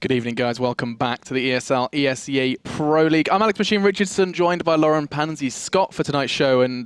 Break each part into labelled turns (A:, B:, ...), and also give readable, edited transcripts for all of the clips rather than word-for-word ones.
A: Good evening, guys. Welcome back to the ESEA Pro League. I'm Alex Machine Richardson, joined by Lauren Pansy Scott for tonight's show, and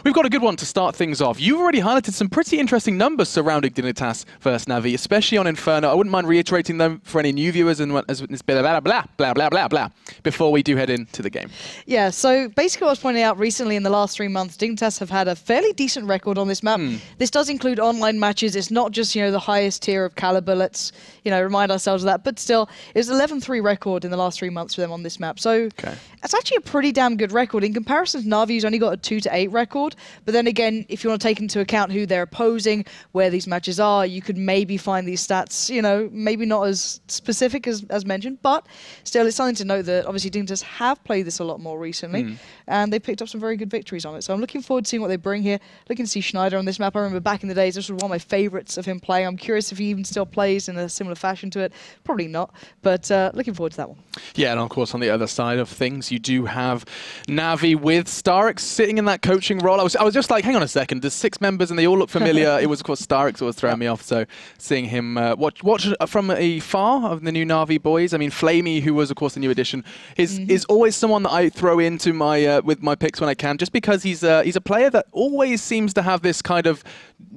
A: we've got a good one to start things off. You've already highlighted some pretty interesting numbers surrounding Dignitas versus Navi, especially on Inferno. I wouldn't mind reiterating them for any new viewers and as blah blah blah blah blah blah blah before we do head into the game. Yeah, so basically what I was pointing out recently in the last 3 months, Dignitas have had a fairly decent record on this map. This does include online matches. It's not just, you know, the highest tier of caliber. Let's, you know, remind ourselves of that. But still, it was 11-3 record in the last 3 months for them on this map. So that's actually a pretty damn good record. In comparison to Navi, who's only got a 2-8 record. But then again, if you want to take into account who they're opposing, where these matches are, you could maybe find these stats, you know, maybe not as specific as mentioned. But still, it's something to note that obviously Dignitas have played this a lot more recently. And they picked up some very good victories on it. So I'm looking forward to seeing what they bring here. Looking to see Schneider on this map. I remember back in the days, this was one of my favorites of him playing. I'm curious if he even still plays in a similar fashion to it. Probably not, but looking forward to that one. Yeah, and of course on the other side of things, you do have Navi with Starix sitting in that coaching role. I was just like, hang on a second, there's 6 members and they all look familiar. It was of course Starix that was throwing me off, so seeing him watch from afar of the new Navi boys. I mean, Flamey, who was of course the new addition, is always someone that I throw into my with my picks when I can, just because he's a player that always seems to have this kind of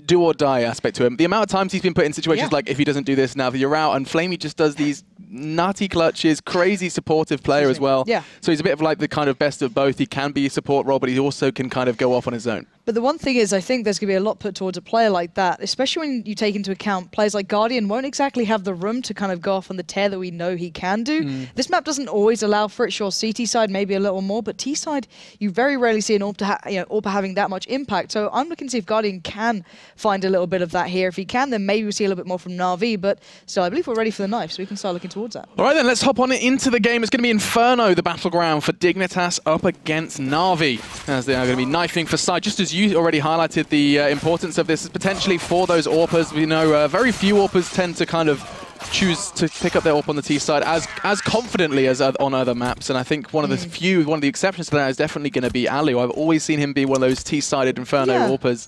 A: do or die aspect to him. The amount of times he's been put in situations like, if he doesn't do this now, you're out, and Flamey just does these nutty clutches, crazy supportive player as well. So he's a bit of like the kind of best of both. He can be a support role, but he also can kind of go off on his own. But the one thing is, I think there's going to be a lot put towards a player like that, especially when you take into account players like Guardian won't exactly have the room to kind of go off on the tear that we know he can do. This map doesn't always allow for it. Sure, CT side maybe a little more, but T side, you very rarely see an AWP having that much impact. So I'm looking to see if Guardian can find a little bit of that here. If he can, then maybe we'll see a little bit more from Navi, but still, I believe we're ready for the knife, so we can start looking towards that. All right, then, let's hop on into the game. It's going to be Inferno, the battleground for Dignitas up against Navi, as they are going to be knifing for side. Just as you already highlighted, the importance of this is potentially for those AWPers. We know very few AWPers tend to kind of choose to pick up their AWP on the T side as confidently as on other maps, and I think one of the exceptions to that is definitely going to be Alu. I've always seen him be one of those T-sided Inferno AWPers.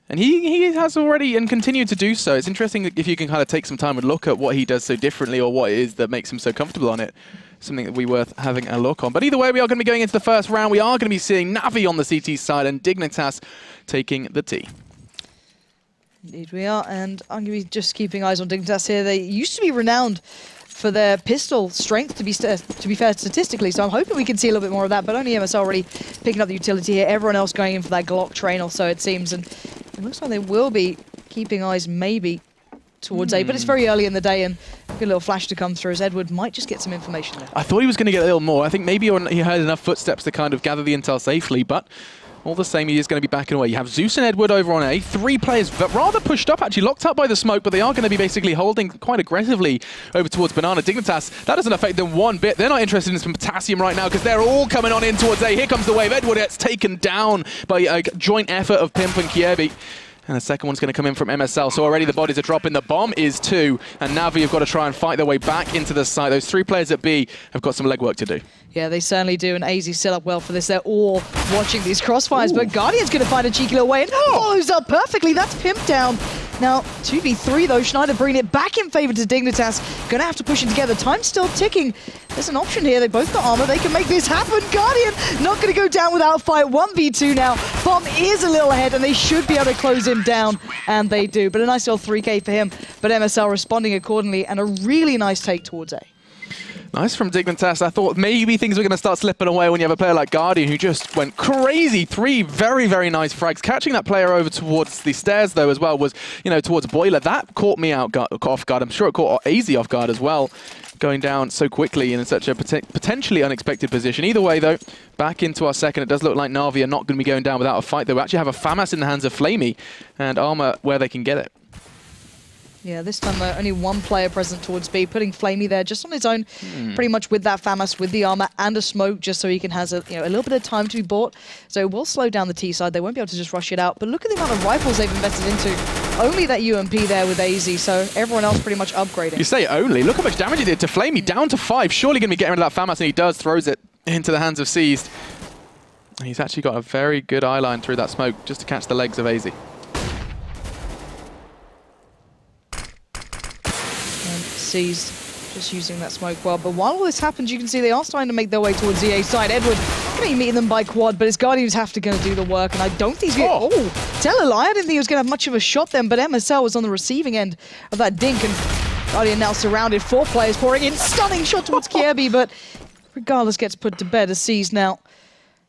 A: And he has already and continued to do so. It's interesting if you can kind of take some time and look at what he does so differently, or what it is that makes him so comfortable on it. Something that we worth having a look on. But either way, we are going to be going into the first round. We are going to be seeing Navi on the CT side and Dignitas taking the T. Indeed we are, and I'm going to be just keeping eyes on Dignitas here. They used to be renowned for their pistol strength, to be fair statistically, so I'm hoping we can see a little bit more of that, but only MSL already picking up the utility here. Everyone else going in for that Glock train or so, it seems, and it looks like they will be keeping eyes maybe towards A, but it's very early in the day, and a little flash to come through as Edward might just get some information there. I thought he was going to get a little more. I think maybe he heard enough footsteps to kind of gather the intel safely, but all the same, he is going to be backing away. You have Zeus and Edward over on A. 3 players rather pushed up, actually locked up by the smoke, but they are going to be basically holding quite aggressively over towards Banana. Dignitas, that doesn't affect them one bit. They're not interested in some potassium right now because they're all coming on in towards A. Here comes the wave. Edward gets taken down by a joint effort of Pimp and Kiebi. And the second one's going to come in from MSL. So already the bodies are dropping. The bomb is 2. And Navi have got to try and fight their way back into the site. Those 3 players at B have got some legwork to do. Yeah, they certainly do. And AZ set up well for this. They're all watching these crossfires. But Guardian's going to find a cheeky little way and follows up perfectly. That's Pimp down. Now, 2v3 though. Schneider bringing it back in favor to Dignitas. Going to have to push it together. Time's still ticking. There's an option here. They both got armor. They can make this happen. Guardian not going to go down without a fight. 1v2 now. Bomb is a little ahead, and they should be able to close him down, and they do. But a nice little 3K for him. But MSL responding accordingly, and a really nice take towards A. Nice from Dignitas. I thought maybe things were going to start slipping away when you have a player like Guardian who just went crazy. 3 very, very nice frags. Catching that player over towards the stairs, though, as well, was, you know, towards Boiler. That caught me off guard. I'm sure it caught AZ off guard as well, going down so quickly in such a potentially unexpected position. Either way, though, back into our second. It does look like Navi are not going to be going down without a fight, though. We actually have a FAMAS in the hands of Flamey and armor where they can get it. Yeah, this time only 1 player present towards B, putting Flamey there just on his own, pretty much with that FAMAS, with the armor and a smoke, just so he can have a little bit of time to be bought. So it will slow down the T side. They won't be able to just rush it out. But look at the amount of rifles they've invested into. Only that UMP there with AZ, so everyone else pretty much upgrading. You say only. Look how much damage he did to Flamey, down to 5. Surely going to be getting rid of that FAMAS, and he does, throws it into the hands of Seized. He's actually got a very good eye line through that smoke just to catch the legs of AZ.
B: Seized Just using that smoke well. But while all this happens, you can see they are starting to make their way towards EA side. Edward going to be meeting them by quad, but his Guardians have to do the work, and I don't think he's going to... Oh, tell a lie, I didn't think he was going to have much of a shot then, but MSL was on the receiving end of that dink, and Guardian now surrounded. 4 players pouring in. Stunning shot towards Kiebi, but regardless gets put to bed as C's now.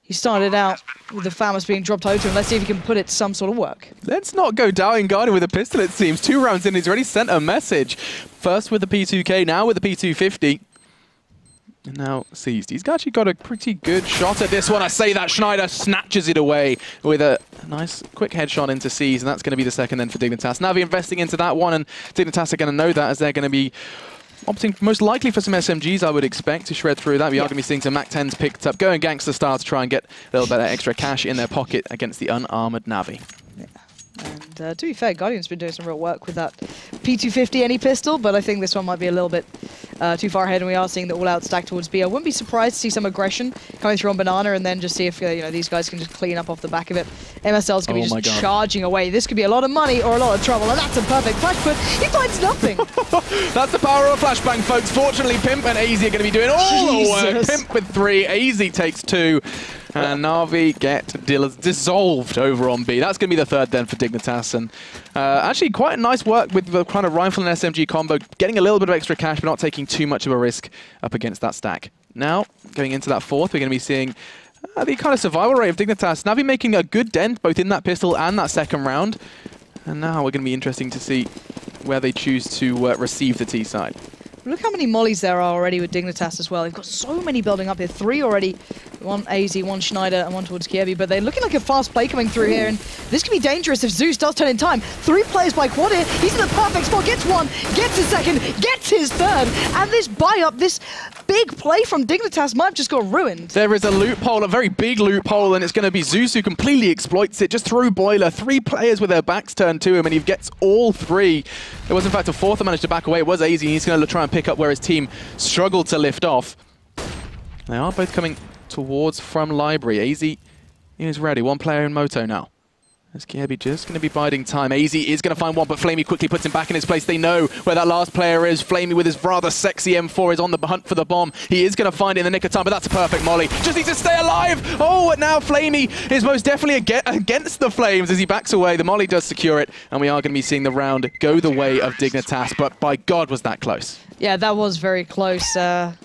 B: He started out with the FAMAS being dropped over to him. Let's see if he can put it to some sort of work.
A: Let's not go down Guardian with a pistol, it seems. 2 rounds in, he's already sent a message. First with the P2K, now with the P250. And now seized. He's actually got a pretty good shot at this one. I say that Schneider snatches it away with a nice quick headshot into C's, and that's going to be the second then for Dignitas. Navi investing into that one, and Dignitas are going to know that as they're going to be opting most likely for some SMGs, I would expect, to shred through that. We are going to be seeing some MAC-10s picked up, going gangster style to try and get a little bit of extra cash in their pocket against the unarmored Navi.
B: Yeah. And to be fair, Guardian's been doing some real work with that P250 any pistol, but I think this one might be a little bit too far ahead, and we are seeing the all-out stack towards B. I wouldn't be surprised to see some aggression coming through on Banana, and then just see if these guys can just clean up off the back of it. MSL's going to be just charging away. This could be a lot of money or a lot of trouble, and that's a perfect flash put. He finds nothing.
A: That's the power of a flashbang, folks. Fortunately, Pimp and AZ are going to be doing all the work. Pimp with 3, AZ takes 2. And Na'Vi get dissolved over on B. That's going to be the third then for Dignitas. And actually quite nice work with the kind of rifle and SMG combo, getting a little bit of extra cash, but not taking too much of a risk up against that stack. Now, going into that fourth, we're going to be seeing the kind of survival rate of Dignitas. Na'Vi making a good dent both in that pistol and that second round. And now we're going to be interesting to see where they choose to receive the T side.
B: Look how many mollies there are already with Dignitas as well. They've got so many building up here. 3 already. 1 AZ, 1 Schneider, and 1 towards Kiebi. But they're looking like a fast play coming through here. And this could be dangerous if Zeus does turn in time. 3 players by quad here. He's in the perfect spot. Gets 1, gets his 2nd, gets his 3rd. And this buy-up, this big play from Dignitas might have just got ruined. There
A: is a loophole, a very big loophole, and it's going to be Zeus who completely exploits it just through Boiler. 3 players with their backs turned to him, and he gets all 3. There was, in fact, a 4th that managed to back away. It was AZ, and he's going to try and pick up where his team struggled to lift off. They are both coming towards from Library. AZ is ready. 1 player in Moto now. As Kiebi just going to be biding time. AZ is going to find 1, but Flamey quickly puts him back in his place. They know where that last player is. Flamey with his rather sexy M4 is on the hunt for the bomb. He is going to find it in the nick of time, but that's a perfect molly. Just needs to stay alive. Oh, and now Flamey is most definitely against the flames as he backs away. The molly does secure it, and we are going to be seeing the round go the way of Dignitas, but by God was that close.
B: Yeah, that was very close. But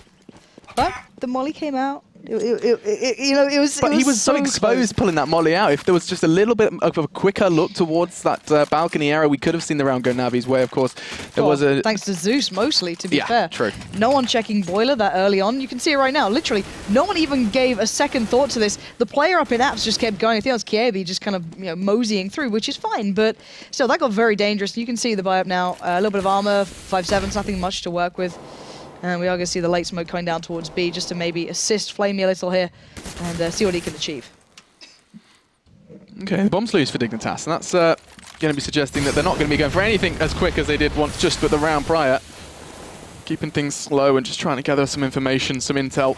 B: the molly came out. It was.
A: But he was so exposed pulling that molly out. If there was just a little bit of a quicker look towards that balcony area, we could have seen the round go Navi's way. Of course, there was a
B: thanks to Zeus mostly. To be fair,
A: yeah, true.
B: No one checking Boiler that early on. You can see it right now. Literally, no one even gave a second thought to this. The player up in apps just kept going. I think it was Kiebi just kind of moseying through, which is fine. But still, that got very dangerous. You can see the buy up now. A little bit of armor, 5.7, nothing much to work with. And we are going to see the late smoke coming down towards B just to maybe assist Flamey a little here and see what he can achieve.
A: Okay, bombs loose for Dignitas, and that's going to be suggesting that they're not going to be going for anything as quick as they did once just with the round prior. Keeping things slow and just trying to gather some information, some intel.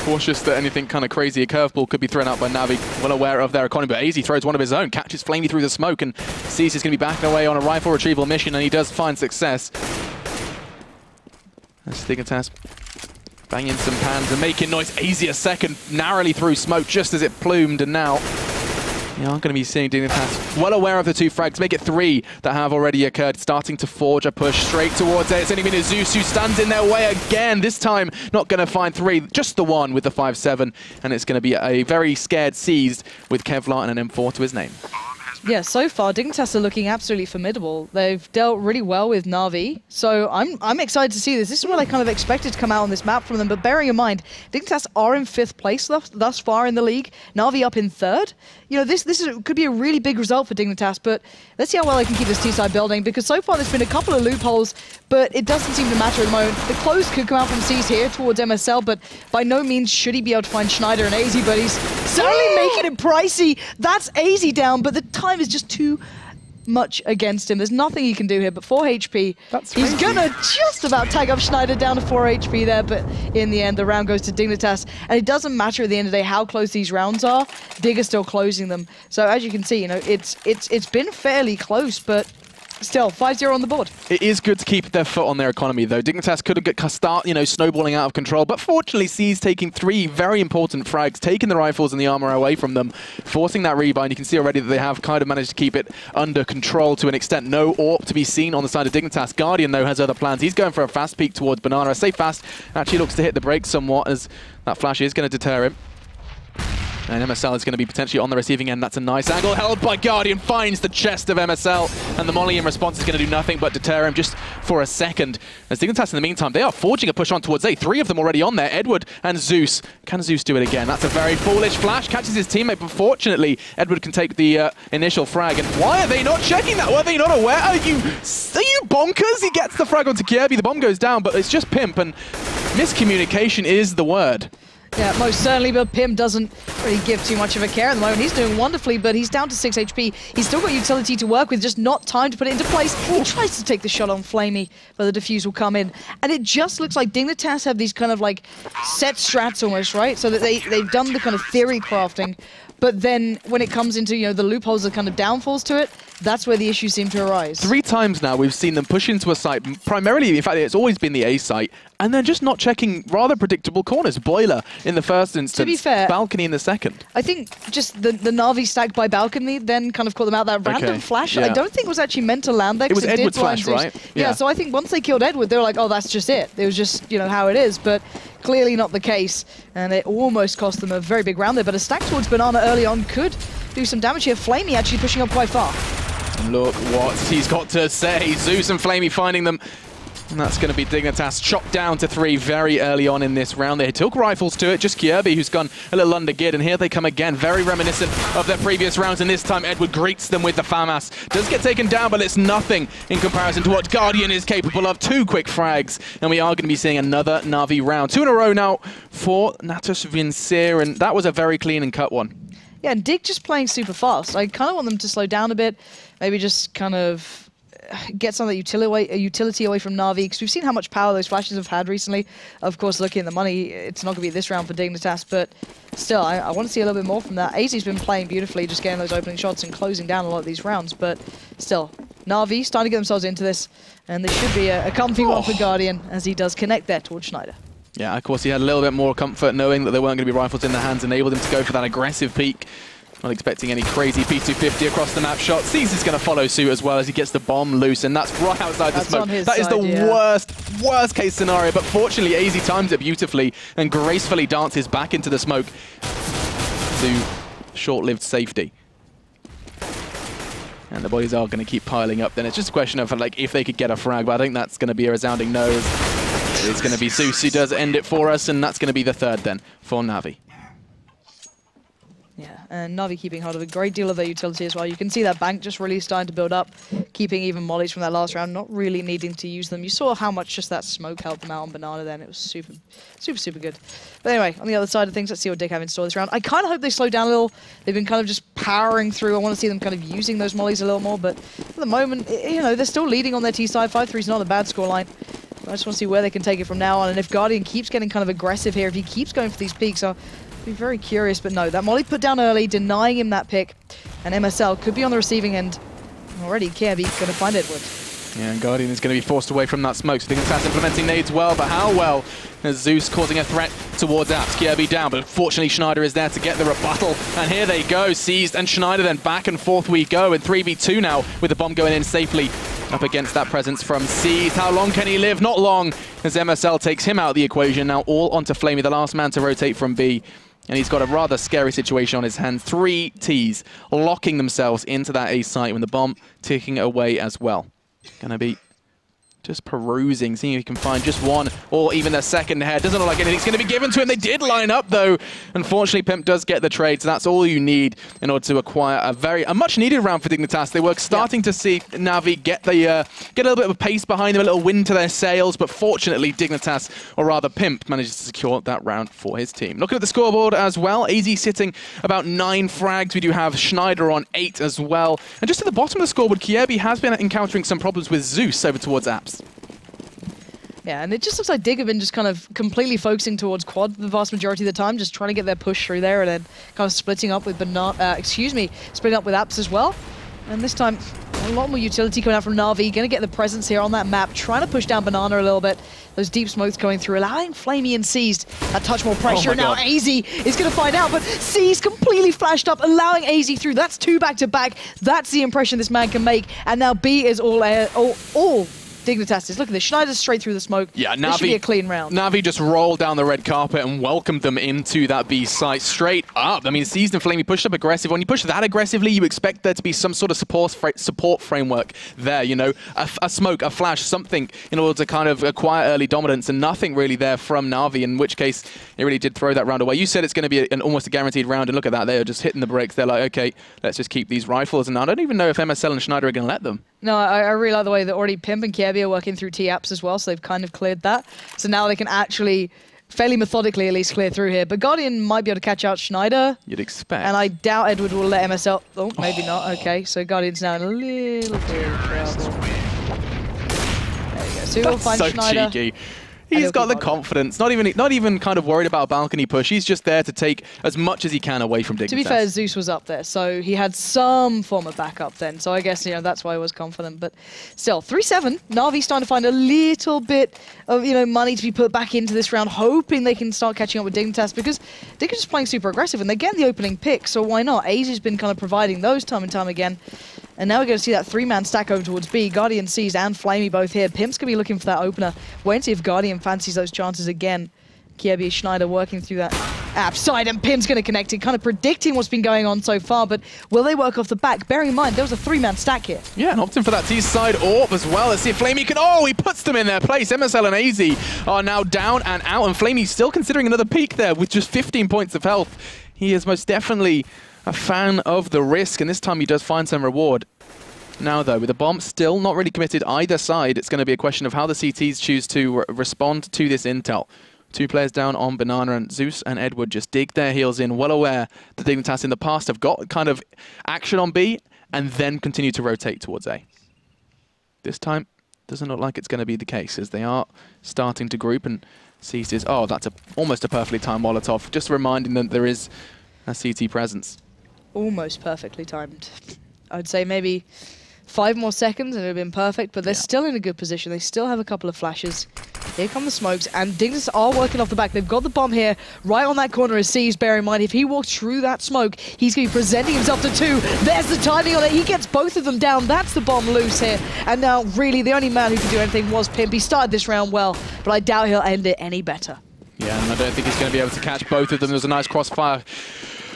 A: Cautious that anything kind of crazy, a curveball could be thrown out by Navi, well aware of their economy, but AZ throws one of his own, catches Flamey through the smoke, and sees he's going to be backing away on a rifle retrieval mission, and he does find success. As Dignitas banging some pans and making noise. AZ a second, narrowly through smoke just as it plumed, and now we are going to be seeing Dignitas well aware of the 2 frags, make it 3 that have already occurred, starting to forge a push straight towards it. It's only been Zeus who stands in their way again, this time not going to find 3, just the 1 with the 5.7, and it's going to be a very scared Seized with Kevlar and an M4 to his name.
B: Yeah, so far, Dignitas are looking absolutely formidable. They've dealt really well with Na'Vi, so I'm excited to see this. This is what I kind of expected to come out on this map from them, but bearing in mind, Dignitas are in 5th place thus far in the league, Na'Vi up in 3rd. This could be a really big result for Dignitas, but let's see how well they can keep this T-side building, because so far there's been a couple of loopholes, but it doesn't seem to matter at the moment. The close could come out from C's here towards MSL, but by no means should he be able to find Schneider and AZ, but he's certainly making it pricey. That's AZ down, but the time is just too much against him. There's nothing he can do here, but 4 HP. He's gonna just about tag up Schneider down to 4 HP there, but in the end, the round goes to Dignitas, and it doesn't matter at the end of the day how close these rounds are. Dig are still closing them. So as you can see, it's been fairly close, but Still, 5-0 on the board.
A: It is good to keep their foot on their economy, though. Dignitas could start, snowballing out of control, but fortunately, C's taking 3 very important frags, taking the rifles and the armor away from them, forcing that rebind. You can see already that they have kind of managed to keep it under control to an extent. No AWP to be seen on the side of Dignitas. Guardian, though, has other plans. He's going for a fast peek towards Banana. I say fast, actually looks to hit the brakes somewhat, as that flash is going to deter him. And MSL is going to be potentially on the receiving end. That's a nice angle held by Guardian, finds the chest of MSL, and the molly in response is going to do nothing but deter him just for a second. As Dignitas in the meantime, they are forging a push on towards A. 3 of them already on there, Edward and Zeus. Can Zeus do it again? That's a very foolish flash, catches his teammate, but fortunately, Edward can take the initial frag. And why are they not checking that? Were they not aware? Are you bonkers? He gets the frag onto Kirby, the bomb goes down, but it's just Pimp, and miscommunication is the word.
B: Yeah, most certainly, but Pim doesn't really give too much of a care at the moment. He's doing wonderfully, but he's down to 6 HP. He's still got utility to work with, just not time to put it into place. He tries to take the shot on Flamey, but the defuse will come in. And it just looks like Dignitas have these kind of like set strats almost, right? So that they've done the kind of theory crafting, but then when it comes into, the loopholes, the kind of downfalls to it, that's where the issues seem to arise.
A: 3 times now we've seen them push into a site, primarily, in fact, it's always been the A site, and then just not checking rather predictable corners. Boiler in the first instance,
B: to be fair,
A: Balcony in the second.
B: I think just the Na'Vi stacked by Balcony then kind of caught them out. That random flash, I don't think was actually meant to land there.
A: It was Edward's flash, right?
B: Yeah, so I think once they killed Edward, they were like, oh, that's just it. It was just, how it is, but clearly not the case, and it almost cost them a very big round there, but a stack towards Banana early on could do some damage here. Flamey actually pushing up quite far.
A: Look what he's got to say. Zeus and Flamey finding them. And that's going to be Dignitas chopped down to 3 very early on in this round. They took rifles to it, just Kirby, who's gone a little under geared, and here they come again, very reminiscent of their previous rounds, and this time Edward greets them with the FAMAS. Does get taken down, but it's nothing in comparison to what Guardian is capable of. 2 quick frags, and we are going to be seeing another Na'Vi round. 2 in a row now for Natus Vincere, and that was a very clean and cut one.
B: Yeah, and Dig just playing super fast. I kind of want them to slow down a bit, maybe just kind of get some of the utility away from Na'Vi, because we've seen how much power those flashes have had recently. Of course, looking at the money, it's not going to be this round for Dignitas, but still, I want to see a little bit more from that. AZ's been playing beautifully, just getting those opening shots and closing down a lot of these rounds, but still, Na'Vi starting to get themselves into this, and this should be a comfy one for Guardian, as he does connect there towards Schneider.
A: Yeah, of course, he had a little bit more comfort knowing that there weren't going to be rifles in the hands, enabled him to go for that aggressive peek. Not expecting any crazy P250 across the map shot. Sees is going to follow suit as well as he gets the bomb loose, and that's right outside the smoke. That is the worst case scenario, but fortunately AZ times it beautifully and gracefully dances back into the smoke to short-lived safety. And the boys are going to keep piling up. Then it's just a question of if they could get a frag, but I think that's going to be a resounding no. It's going to be Zeus who does end it for us, and that's going to be the 3rd then for Na'Vi.
B: Yeah, and Na'Vi keeping hold of a great deal of their utility as well. You can see that bank just really starting to build up, keeping even mollies from that last round, not really needing to use them. You saw how much just that smoke helped them out on Banana then. It was super, super, super good. But anyway, on the other side of things, let's see what Dig have in store this round. I kind of hope they slow down a little. They've been kind of just powering through. I want to see them kind of using those mollies a little more, but at the moment, they're still leading on their T side. 5-3 is not a bad scoreline. I just want to see where they can take it from now on, and if Guardian keeps getting kind of aggressive here, if he keeps going for these peaks, I'll be very curious, but no, that molly put down early, denying him that pick, and MSL could be on the receiving end. Already, Kirby going to find Edward.
A: Yeah, and Guardian is going to be forced away from that smoke, so Dignitas implementing nades well, but how well is Zeus causing a threat towards Apps? Kirby down, but fortunately Schneider is there to get the rebuttal, and here they go, seized, and Schneider then back and forth we go, and 3v2 now, with the bomb going in safely up against that presence from Seized. How long can he live? Not long, as MSL takes him out of the equation, now all onto Flamey, the last man to rotate from B. And he's got a rather scary situation on his hands. 3 Ts locking themselves into that A site with the bomb ticking away as well. Gonna be just perusing, seeing if he can find just one or even a second head. Doesn't look like anything's going to be given to him. They did line up, though. Unfortunately, Pimp does get the trade, so that's all you need in order to acquire a much-needed round for Dignitas. They were starting to see Na'Vi get a little bit of pace behind them, a little wind to their sails, but fortunately, Dignitas, or rather Pimp, manages to secure that round for his team. Looking at the scoreboard as well, AZ sitting about 9 frags. We do have Schneider on 8 as well. And just at the bottom of the scoreboard, Kirby has been encountering some problems with Zeus over towards Apps.
B: Yeah, and it just looks like Dig have been just kind of completely focusing towards quad the vast majority of the time, just trying to get their push through there, and then kind of splitting up with splitting up with Apps as well. And this time, A lot more utility coming out from Na'Vi. Going to get the presence here on that map. Trying to push down Banana a little bit. Those deep smokes going through, allowing Flamey and Seized a touch more pressure. Now AZ is going to find out, but Seized completely flashed up, allowing AZ through. That's 2 back-to-back. That's the impression this man can make. And now B is all Dignitas. Look at this. Schneider's straight through the smoke. Yeah, Na'Vi, this should be a clean round.
A: Na'Vi just rolled down the red carpet and welcomed them into that B site straight up. I mean, Seized and Flamey pushed up aggressive. When you push that aggressively, you expect there to be some sort of support framework there, you know, a smoke, a flash, something in order to kind of acquire early dominance, and nothing really there from Na'Vi, in which case it really did throw that round away. You said it's going to be almost a guaranteed round, and look at that. They're just hitting the brakes. They're like, okay, let's just keep these rifles. And I don't even know if MSL and Schneider are going to let them.
B: No, I really like the way that already Pimp and Kiebi are working through T-Apps as well, so they've kind of cleared that. So now they can actually, fairly methodically at least, clear through here. But Guardian might be able to catch out Schneider.
A: You'd expect.
B: And I doubt Edward will let MSL... Oh, maybe not. Okay, so Guardian's now in a little bit of trouble. There you go. So we'll find Schneider.
A: Cheeky. He's got the confidence, not even kind of worried about a balcony push. He's just there to take as much as he can away from Dignitas.
B: To be fair, Zeus was up there, so he had some form of backup then. So I guess, you know, that's why he was confident. But still, 3-7. Na'Vi starting to find a little bit of, you know, money to be put back into this round, hoping they can start catching up with Dignitas, because Dignitas is playing super aggressive and they get the opening pick, so why not? Asia's been kind of providing those time and time again. And now we're going to see that 3-man stack over towards B. Guardian sees and Flamey both here. Pimp's going to be looking for that opener. Wait and see if Guardian fancies those chances again. Kiebi Schneider working through that app side, and Pimp's going to connect it, kind of predicting what's been going on so far, but will they work off the back? Bearing in mind, there was a 3-man stack here.
A: Yeah, and opting for that T-side AWP as well. Let's see if Flamey can... Oh, he puts them in their place. MSL and AZ are now down and out, and Flamey's still considering another peak there with just 15 points of health. He is most definitely a fan of the risk, and this time he does find some reward. Now, though, with the bomb still not really committed either side, it's going to be a question of how the CTs choose to respond to this intel. 2 players down on Banana, and Zeus and Edward just dig their heels in, well aware that Dignitas in the past have got kind of action on B and then continue to rotate towards A. This time, doesn't look like it's going to be the case, as they are starting to group, and Seized is... Oh, that's almost a perfectly timed Molotov, just reminding them there is a CT presence.
B: Almost perfectly timed. I'd say maybe 5 more seconds and it would have been perfect, but they're still in a good position. They still have a couple of flashes. Here come the smokes, and Dignitas are working off the back. They've got the bomb here, right on that corner as Seized. Bear in mind, if he walks through that smoke, he's going to be presenting himself to 2. There's the timing on it. He gets both of them down. That's the bomb loose here. And now, really, the only man who could do anything was Pimp. He started this round well, but I doubt he'll end it any better.
A: Yeah, and I don't think he's going to be able to catch both of them. There was a nice crossfire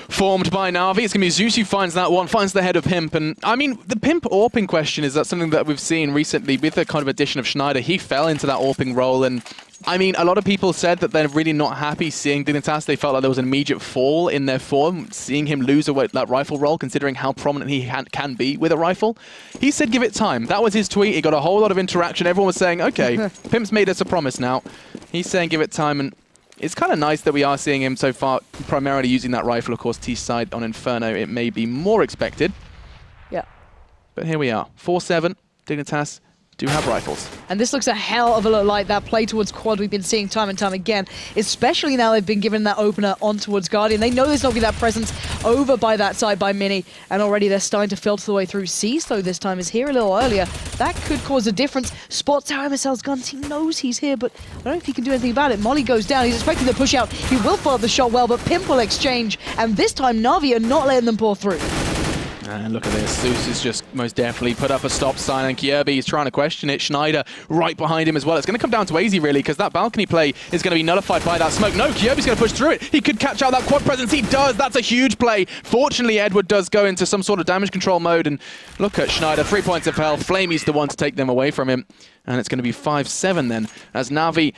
A: formed by Na'Vi. It's going to be Zeus who finds that one, finds the head of Pimp. And I mean, the Pimp AWPing question is that something that we've seen recently with the kind of addition of Schneider. He fell into that AWPing role, and I mean, a lot of people said that they're really not happy seeing Dignitas. They felt like there was an immediate fall in their form, seeing him lose that rifle role, considering how prominent he can be with a rifle. He said give it time. That was his tweet. He got a whole lot of interaction. Everyone was saying, okay, Pimp's made us a promise now. He's saying give it time, and it's kind of nice that we are seeing him so far primarily using that rifle. Of course, T-side on Inferno, it may be more expected.
B: Yeah.
A: But here we are. 4-7, Dignitas do have rifles.
B: And this looks a hell of a lot like that play towards quad we've been seeing time and time again, especially now they've been given that opener on towards Guardian. They know there's not going to be that presence over by that side by Mini, and already they're starting to filter the way through. Seized, though, this time is here a little earlier. That could cause a difference. Spots how MSL's guns. He knows he's here, but I don't know if he can do anything about it. Molly goes down. He's expecting the push out. He will follow the shot well, but Pimp will exchange, and this time Na'Vi are not letting them pour through.
A: And look at this, Zeus has just most definitely put up a stop sign, and Kiebi is trying to question it. Schneider right behind him as well. It's going to come down to AZ really, because that balcony play is going to be nullified by that smoke. No, Kiebi's going to push through it. He could catch out that quad presence. He does. That's a huge play. Fortunately, Edward does go into some sort of damage control mode, and look at Schneider, 3 points of health. Flamey's the one to take them away from him, and it's going to be 5-7 then, as Na'Vi...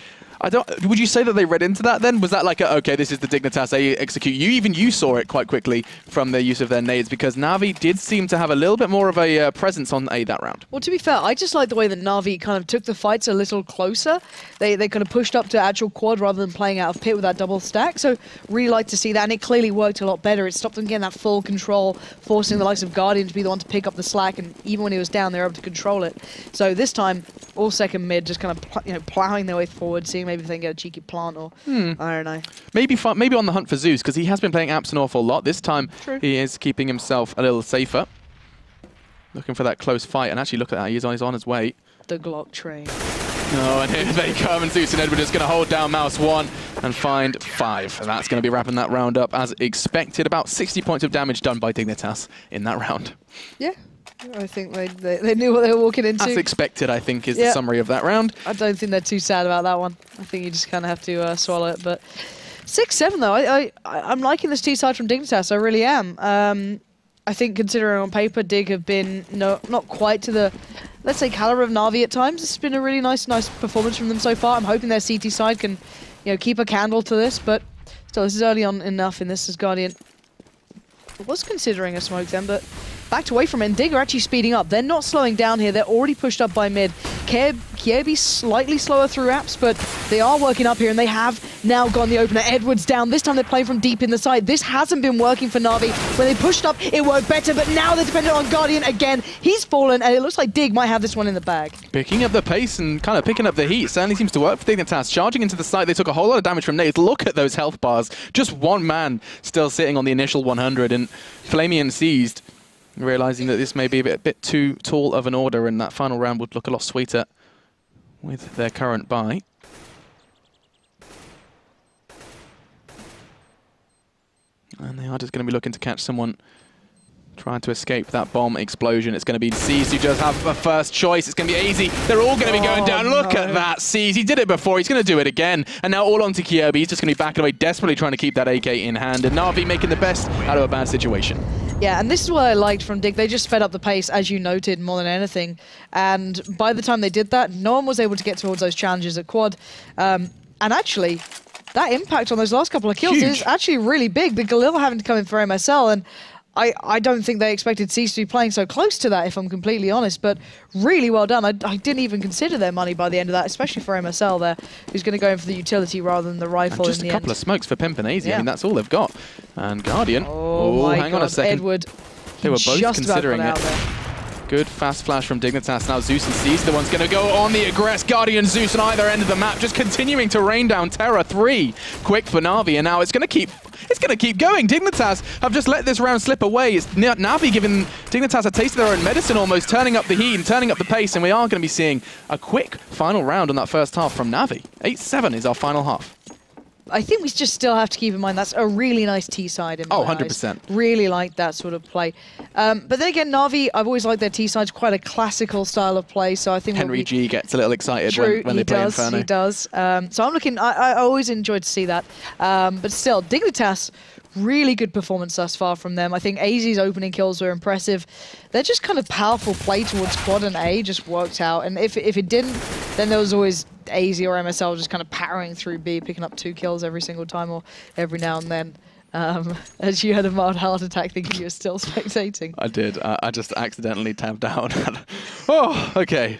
A: would you say that they read into that then? Was that like, okay, this is the Dignitas they execute? You saw it quite quickly from their use of their nades, because Na'Vi did seem to have a little bit more of a presence on A that round.
B: Well, to be fair, I just like the way that Na'Vi kind of took the fights a little closer. They kind of pushed up to actual quad rather than playing out of pit with that double stack. So really like to see that, and it clearly worked a lot better. It stopped them getting that full control, forcing the likes of Guardian to be the one to pick up the slack, and even when he was down, they were able to control it. So this time, all second mid, just kind of plowing their way forward, seeing maybe if they can get a cheeky plant, or I don't know.
A: Maybe on the hunt for Zeus, because he has been playing apps an awful lot. This time he is keeping himself a little safer. Looking for that close fight, and actually look at that, he's on his way.
B: The Glock train.
A: Oh, and here they come, and Zeus and Edward is going to hold down Mouse 1 and find 5. And that's going to be wrapping that round up as expected. About 60 points of damage done by Dignitas in that round.
B: Yeah, I think they knew what they were walking into.
A: As expected, I think, is the summary of that round.
B: I don't think they're too sad about that one. I think you just kind of have to swallow it. But 6-7, though, I'm liking this T-side from Dignitas. I really am. I think considering on paper, Dig have been not quite to the, let's say, caliber of Na'Vi at times. This has been a really nice performance from them so far. I'm hoping their CT side can, keep a candle to this, but still, this is early on enough in this as Guardian was considering a smoke then, but backed away from it, and Dig are actually speeding up. They're not slowing down here. They're already pushed up by mid. Kiebi slightly slower through apps, but they are working up here, and they have now gone the opener. Edwards down. This time they're playing from deep in the side. This hasn't been working for Na'Vi. When they pushed up, it worked better, but now they're dependent on Guardian again. He's fallen, and it looks like Dig might have this one in the bag.
A: Picking up the pace and kind of picking up the heat certainly seems to work for Dignitas. Charging into the site, they took a whole lot of damage from nades. Look at those health bars. Just one man still sitting on the initial 100, and Flamian seized, realizing that this may be a bit too tall of an order, and that final round would look a lot sweeter with their current buy. And they are just going to be looking to catch someone trying to escape that bomb explosion. It's going to be Seas who does have a first choice. It's going to be easy. They're all going to be going down. Look at that, Seas. He did it before. He's going to do it again. And now all onto Kyobi. He's just going to be backing away, desperately trying to keep that AK in hand. And Na'Vi making the best out of a bad situation.
B: Yeah, and this is what I liked from Dig. They just sped up the pace, as you noted, more than anything. And by the time they did that, no one was able to get towards those challenges at quad. And actually, that impact on those last couple of kills is actually really big. The Galil having to come in for MSL, and I don't think they expected Cease to be playing so close to that, if I'm completely honest, but really well done. I didn't even consider their money by the end of that, especially for MSL there, who's going to go in for the utility rather than the rifle in the end.
A: Just a couple of smokes for Pimp and AZ. Yeah. I mean, that's all they've got. And Guardian.
B: Oh my
A: hang
B: God.
A: on a second.
B: Edward.
A: They were both considering it. Good fast flash from Dignitas. Now Zeus and Cease, the one's going to go on the aggress. Guardian, Zeus on either end of the map, just continuing to rain down terror. 3 quick for Na'Vi, and now it's going to keep going. Dignitas have just let this round slip away. It's Na'Vi giving Dignitas a taste of their own medicine almost, turning up the heat and turning up the pace, and we are going to be seeing a quick final round on that first half from Na'Vi. 8-7 is our final half.
B: I think we just still have to keep in mind that's a really nice T-side in my eyes.
A: 100%.
B: Really like that sort of play. But then again, Na'Vi, I've always liked their T-sides, quite a classical style of play, so I think
A: Henry G gets a little excited when they play Inferno.
B: He does. So I'm looking, I always enjoyed to see that. But still, Dignitas, really good performance thus far from them. I think AZ's opening kills were impressive. They're just kind of powerful play towards quad and A just worked out. And if it didn't, then there was always AZ or MSL just kind of powering through B, picking up 2 kills every single time or every now and then. As you had a mild heart attack thinking you were still spectating. I
A: did. I just accidentally tabbed out. Oh, okay.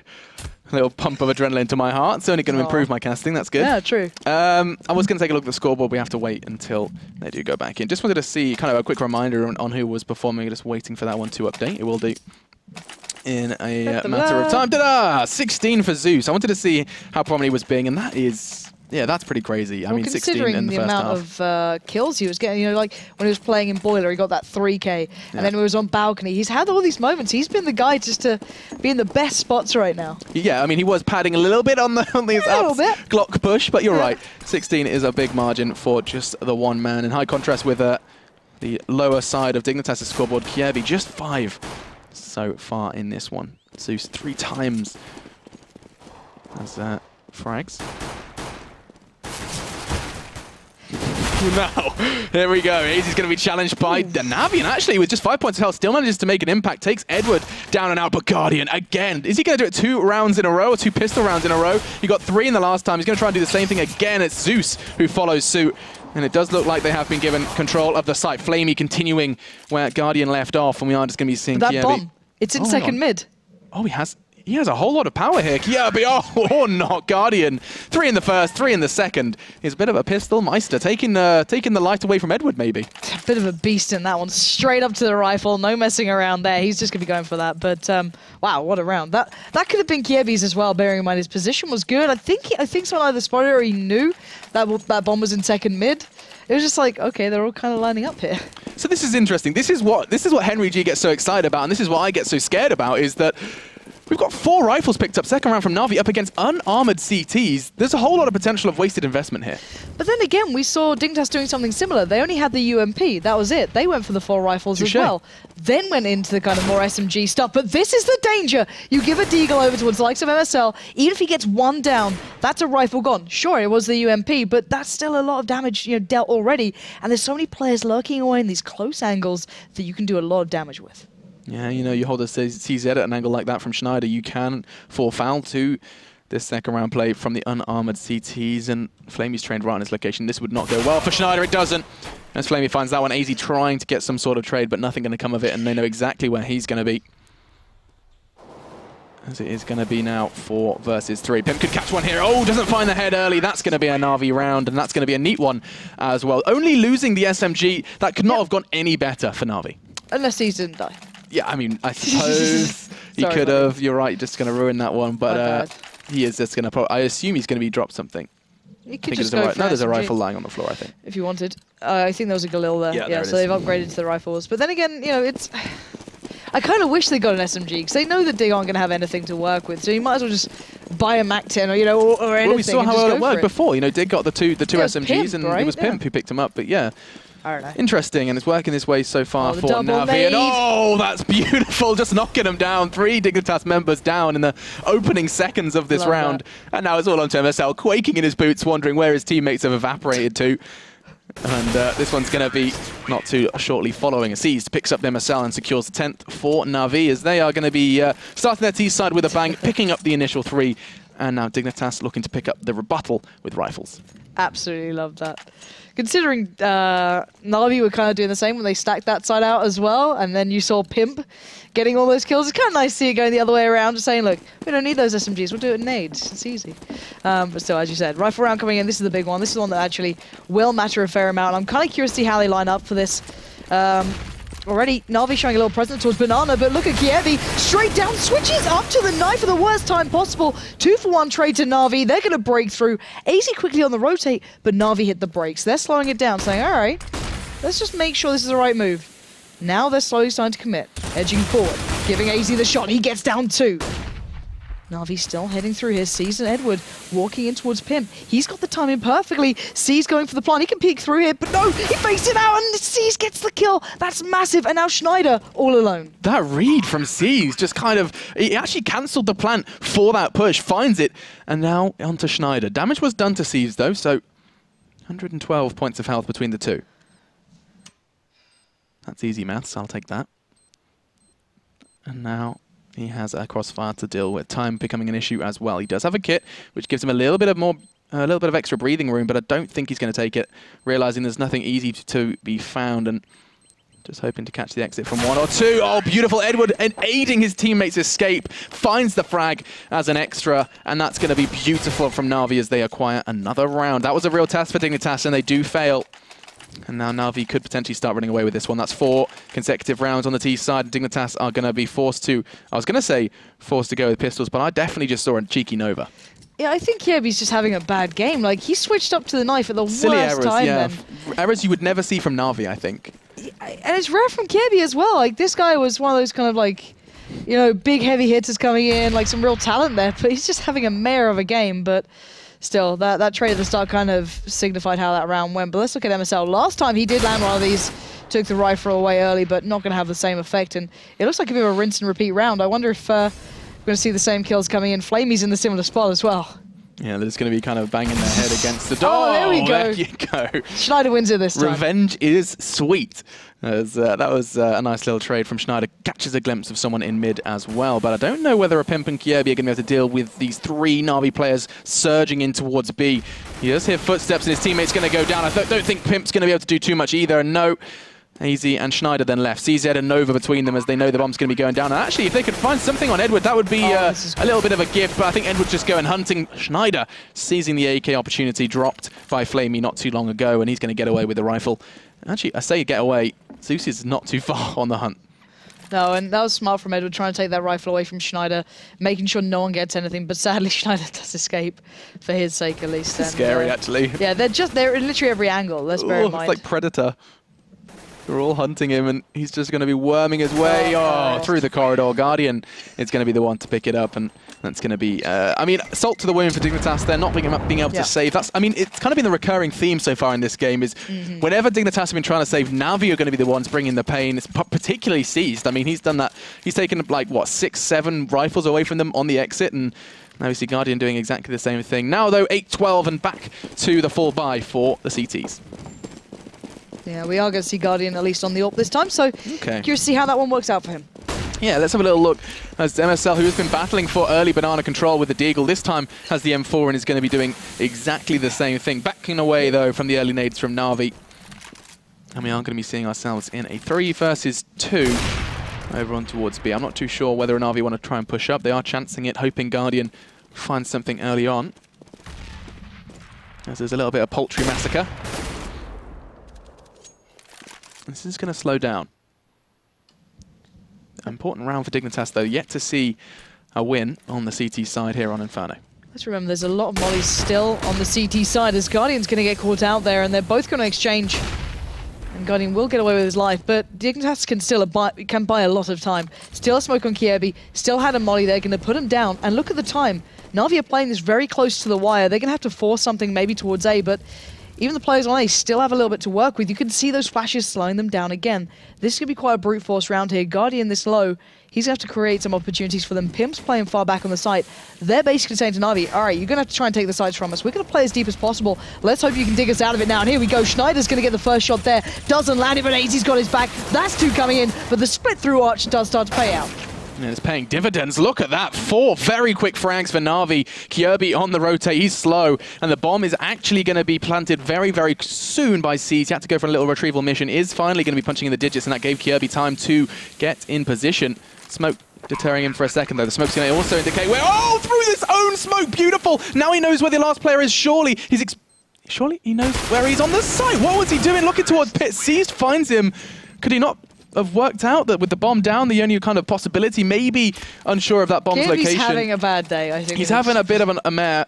A: A little pump of adrenaline to my heart. It's only going to improve my casting. That's good.
B: Yeah, true.
A: I was going to take a look at the scoreboard. We have to wait until they do go back in. Just wanted to see kind of a quick reminder on who was performing. Just waiting for that one to update. It will do in a matter of time. Ta-da! 16 for Zeus. I wanted to see how prominent he was being, and that is... Yeah, that's pretty crazy. I mean, 16 in the first half.
B: Considering the amount of kills he was getting, like when he was playing in Boiler, he got that 3K, and then when he was on Balcony, he's had all these moments. He's been the guy just to be in the best spots right now. Yeah,
A: I mean, he was padding a little bit on these apps, Glock push, but you're right. 16 is a big margin for just the one man. In high contrast with the lower side of Dignitas' scoreboard, Kiebi just 5 so far in this one. Zeus 3 times as frags. Now, here we go. AZ's going to be challenged by Na'Vi, and actually, with just 5 points of health, still manages to make an impact. Takes Edward down and out, but Guardian again. Is he going to do it 2 rounds in a row, or 2 pistol rounds in a row? He got 3 in the last time. He's going to try and do the same thing again. It's Zeus who follows suit, and it does look like they have been given control of the site. Flamey continuing where Guardian left off, and we are just going to be seeing
B: that bomb. It's in second mid.
A: Oh, he has a whole lot of power here. Kyobi, or not. Guardian. 3 in the first, 3 in the second. He's a bit of a pistol meister, taking the light away from Edward, maybe.
B: A bit of a beast in that one. Straight up to the rifle. No messing around there. He's just going to be going for that. But, wow, what a round. That could have been Kiebi's as well, bearing in mind his position was good. I think someone either spotted or he knew that bomb was in second mid. it was just like, okay, they're all kind of lining up here.
A: So this is interesting. This is what Henry G gets so excited about, and this is what I get so scared about, is that we've got 4 rifles picked up second round from Na'Vi up against unarmored CTs. There's a whole lot of potential of wasted investment here.
B: But then again, we saw Dignitas doing something similar. They only had the UMP. That was it. They went for the 4 rifles as well. Then went into the kind of more SMG stuff. But this is the danger. You give a deagle over towards the likes of MSL. Even if he gets 1 down, that's a rifle gone. Sure, it was the UMP, but that's still a lot of damage, you know, dealt already. And there's so many players lurking away in these close angles that you can do a lot of damage with.
A: Yeah, you know, you hold a CZ at an angle like that from Schneider, you can fall foul to this second round play from the unarmored CTs, and Flamey's trained right on his location. This would not go well for Schneider, it doesn't. As Flamey finds that one, AZ trying to get some sort of trade, but nothing going to come of it, and they know exactly where he's going to be. As it is going to be now 4 versus 3. Pimp could catch one here. Oh, doesn't find the head early. That's going to be a Na'Vi round, and that's going to be a neat one as well. Only losing the SMG, that could not have gone any better for Na'Vi.
B: Unless he didn't die.
A: Yeah, I mean, I suppose he could have. You're right, just going to ruin that one. But he is just going to. I assume he's going to be dropped something.
B: He could just go for
A: no, there's a rifle lying on the floor, I think.
B: If you wanted. I think there was a Galil there. Yeah, so they've upgraded to the rifles. But then again, you know, it's... I kind of wish they got an SMG, because they know that Dig aren't going to have anything to work with. So you might as well just buy a MAC-10 or, you know, or anything.
A: Well, we saw how well it worked before. You know, Dig got the two SMGs, Pimp, and
B: right?
A: it was Pimp who picked them up. But yeah.
B: I don't know.
A: Interesting, and it's working this way so far for Na'Vi. And oh, that's beautiful, just knocking them down. 3 Dignitas members down in the opening seconds of this round. And now it's all on to MSL, quaking in his boots, wondering where his teammates have evaporated to. And this one's going to be not too shortly following. Seized, picks up the MSL and secures the 10th for Na'Vi, as they are going to be starting their T-side with a bang, picking up the initial 3. And now Dignitas looking to pick up the rebuttal with rifles.
B: Absolutely love that. Considering Na'Vi were kind of doing the same when they stacked that side out as well, and then you saw Pimp getting all those kills. It's kind of nice to see it going the other way around, just saying, look, we don't need those SMGs, we'll do it in nades. It's easy. But still, as you said, rifle round coming in, this is the big one. This is the one that actually will matter a fair amount. I'm kind of curious to see how they line up for this. Already, Na'Vi showing a little presence towards Banana, but look at Kievi, straight down, switches up to the knife at the worst time possible. 2-for-1 trade to Na'Vi, they're going to break through. AZ quickly on the rotate, but Na'Vi hit the brakes. They're slowing it down, saying, all right, let's just make sure this is the right move. Now they're slowly starting to commit, edging forward, giving AZ the shot. He gets down 2. Na'Vi still heading through here. Sees and Edward walking in towards Pimp. He's got the timing perfectly. Sees going for the plant. He can peek through here, but no, he fakes it out and Sees gets the kill. That's massive. And now Schneider all alone.
A: That read from Sees just kind of, he actually cancelled the plant for that push, finds it, and now onto Schneider. Damage was done to Sees though, so 112 points of health between the two. That's easy maths, I'll take that. And now he has a crossfire to deal with. Time becoming an issue as well. He does have a kit, which gives him a little bit of extra breathing room, but I don't think he's going to take it, realizing there's nothing easy to be found, and just hoping to catch the exit from 1 or 2. Oh, beautiful. Edward aiding his teammates' escape, finds the frag as an extra, and that's going to be beautiful from Na'Vi as they acquire another round. That was a real test for Dignitas, and they do fail. And now Na'Vi could potentially start running away with this one. That's 4 consecutive rounds on the T side. Dignitas are going to be forced to, I was going to say forced to go with pistols, but I definitely just saw a cheeky Nova. Yeah,
B: I think Kirby's just having a bad game. Like, he switched up to the knife at the
A: Silly
B: worst
A: errors,
B: time
A: yeah.
B: then.
A: Errors you would never see from Na'Vi, I think.
B: And it's rare from Kirby as well. Like, this guy was one of those kind of like, you know, big heavy hitters coming in, like some real talent there, but he's just having a mare of a game. But still, that trade at the start kind of signified how that round went. But let's look at MSL. Last time he did land one of these, took the rifle away early, but not going to have the same effect. And it looks like a bit of a rinse and repeat round. I wonder if we're going to see the same kills coming in. Flamey's in the similar spot as well.
A: Yeah, they're just going to be kind of banging their head against the door.
B: Oh, there we go.
A: There you go.
B: Schneider wins it this time.
A: Revenge is sweet. That was a nice little trade from Schneider. Catches a glimpse of someone in mid as well, but I don't know whether a Pimp and Kierby are going to be able to deal with these 3 Na'Vi players surging in towards B. He does hear footsteps and his teammate's going to go down. I don't think Pimp's going to be able to do too much either. No. AZ and Schneider then left. CZ and Nova between them as they know the bomb's going to be going down. And actually, if they could find something on Edward, that would be a little bit of a gift. But I think Edward's just going hunting. Schneider seizing the AK opportunity dropped by Flamey not too long ago, and he's going to get away with the rifle. Actually, I say get away. Zeus is not too far on the hunt.
B: No, and that was smart from Edward, trying to take that rifle away from Schneider, making sure no one gets anything. But sadly, Schneider does escape, for his sake at least.
A: It's scary, actually.
B: Yeah, they're in literally every angle. Let's bear in mind.
A: It's like Predator. They're all hunting him, and he's just going to be worming his way through the corridor. Guardian is going to be the one to pick it up, and that's going to be, I mean, salt to the wound for Dignitas. They're not being able to save. That's, I mean, it's kind of been the recurring theme so far in this game is whenever Dignitas have been trying to save, Navi are going to be the ones bringing the pain. It's particularly Seized. I mean, he's done that. He's taken, like, what, 6, 7 rifles away from them on the exit, and now we see Guardian doing exactly the same thing. Now, though, 8-12 and back to the full buy for the CTs.
B: Yeah, we are going to see Guardian at least on the AWP this time, so curious to see how that one works out for him.
A: Yeah, let's have a little look as MSL, who has been battling for early banana control with the Deagle, this time has the M4 and is going to be doing exactly the same thing. Backing away, though, from the early nades from Na'Vi. And we are going to be seeing ourselves in a 3 versus 2 over on towards B. I'm not too sure whether Na'Vi want to try and push up. They are chancing it, hoping Guardian finds something early on. As there's a little bit of poultry massacre. This is going to slow down. Important round for Dignitas, though. Yet to see a win on the CT side here on Inferno.
B: Let's remember there's a lot of mollies still on the CT side as Guardian's going to get caught out there, and they're both going to exchange. And Guardian will get away with his life, but Dignitas can still buy a lot of time. Still a smoke on Kiebi, still had a molly there, going to put him down. And look at the time. Na'Vi are playing this very close to the wire. They're going to have to force something maybe towards A, but even the players on A still have a little bit to work with. You can see those flashes slowing them down again. This could be quite a brute force round here. Guardian this low, he's going to have to create some opportunities for them. Pimp's playing far back on the site. They're basically saying to Na'Vi, all right, you're going to have to try and take the sites from us. We're going to play as deep as possible. Let's hope you can dig us out of it now. And here we go. Schneider's going to get the first shot there. Doesn't land it, but AZ's got his back. That's 2 coming in, but the split through arch does start to pay out.
A: And it's paying dividends. Look at that. 4 very quick frags for Na'Vi. Kiebi on the rotate. He's slow. And the bomb is actually going to be planted very, very soon by Seas. He had to go for a little retrieval mission. Is finally going to be punching in the digits, and that gave Kiebi time to get in position. Smoke deterring him for a second, though. The smoke's going to also indicate where... Oh, through this own smoke. Beautiful. Now he knows where the last player is. Surely he knows where he's on the site. What was he doing? Looking towards Pit. Seized finds him. Could he not have worked out that with the bomb down, the only kind of possibility, maybe unsure of that bomb's location?
B: He's having a bad day, I think.
A: He's having a bit of a mare.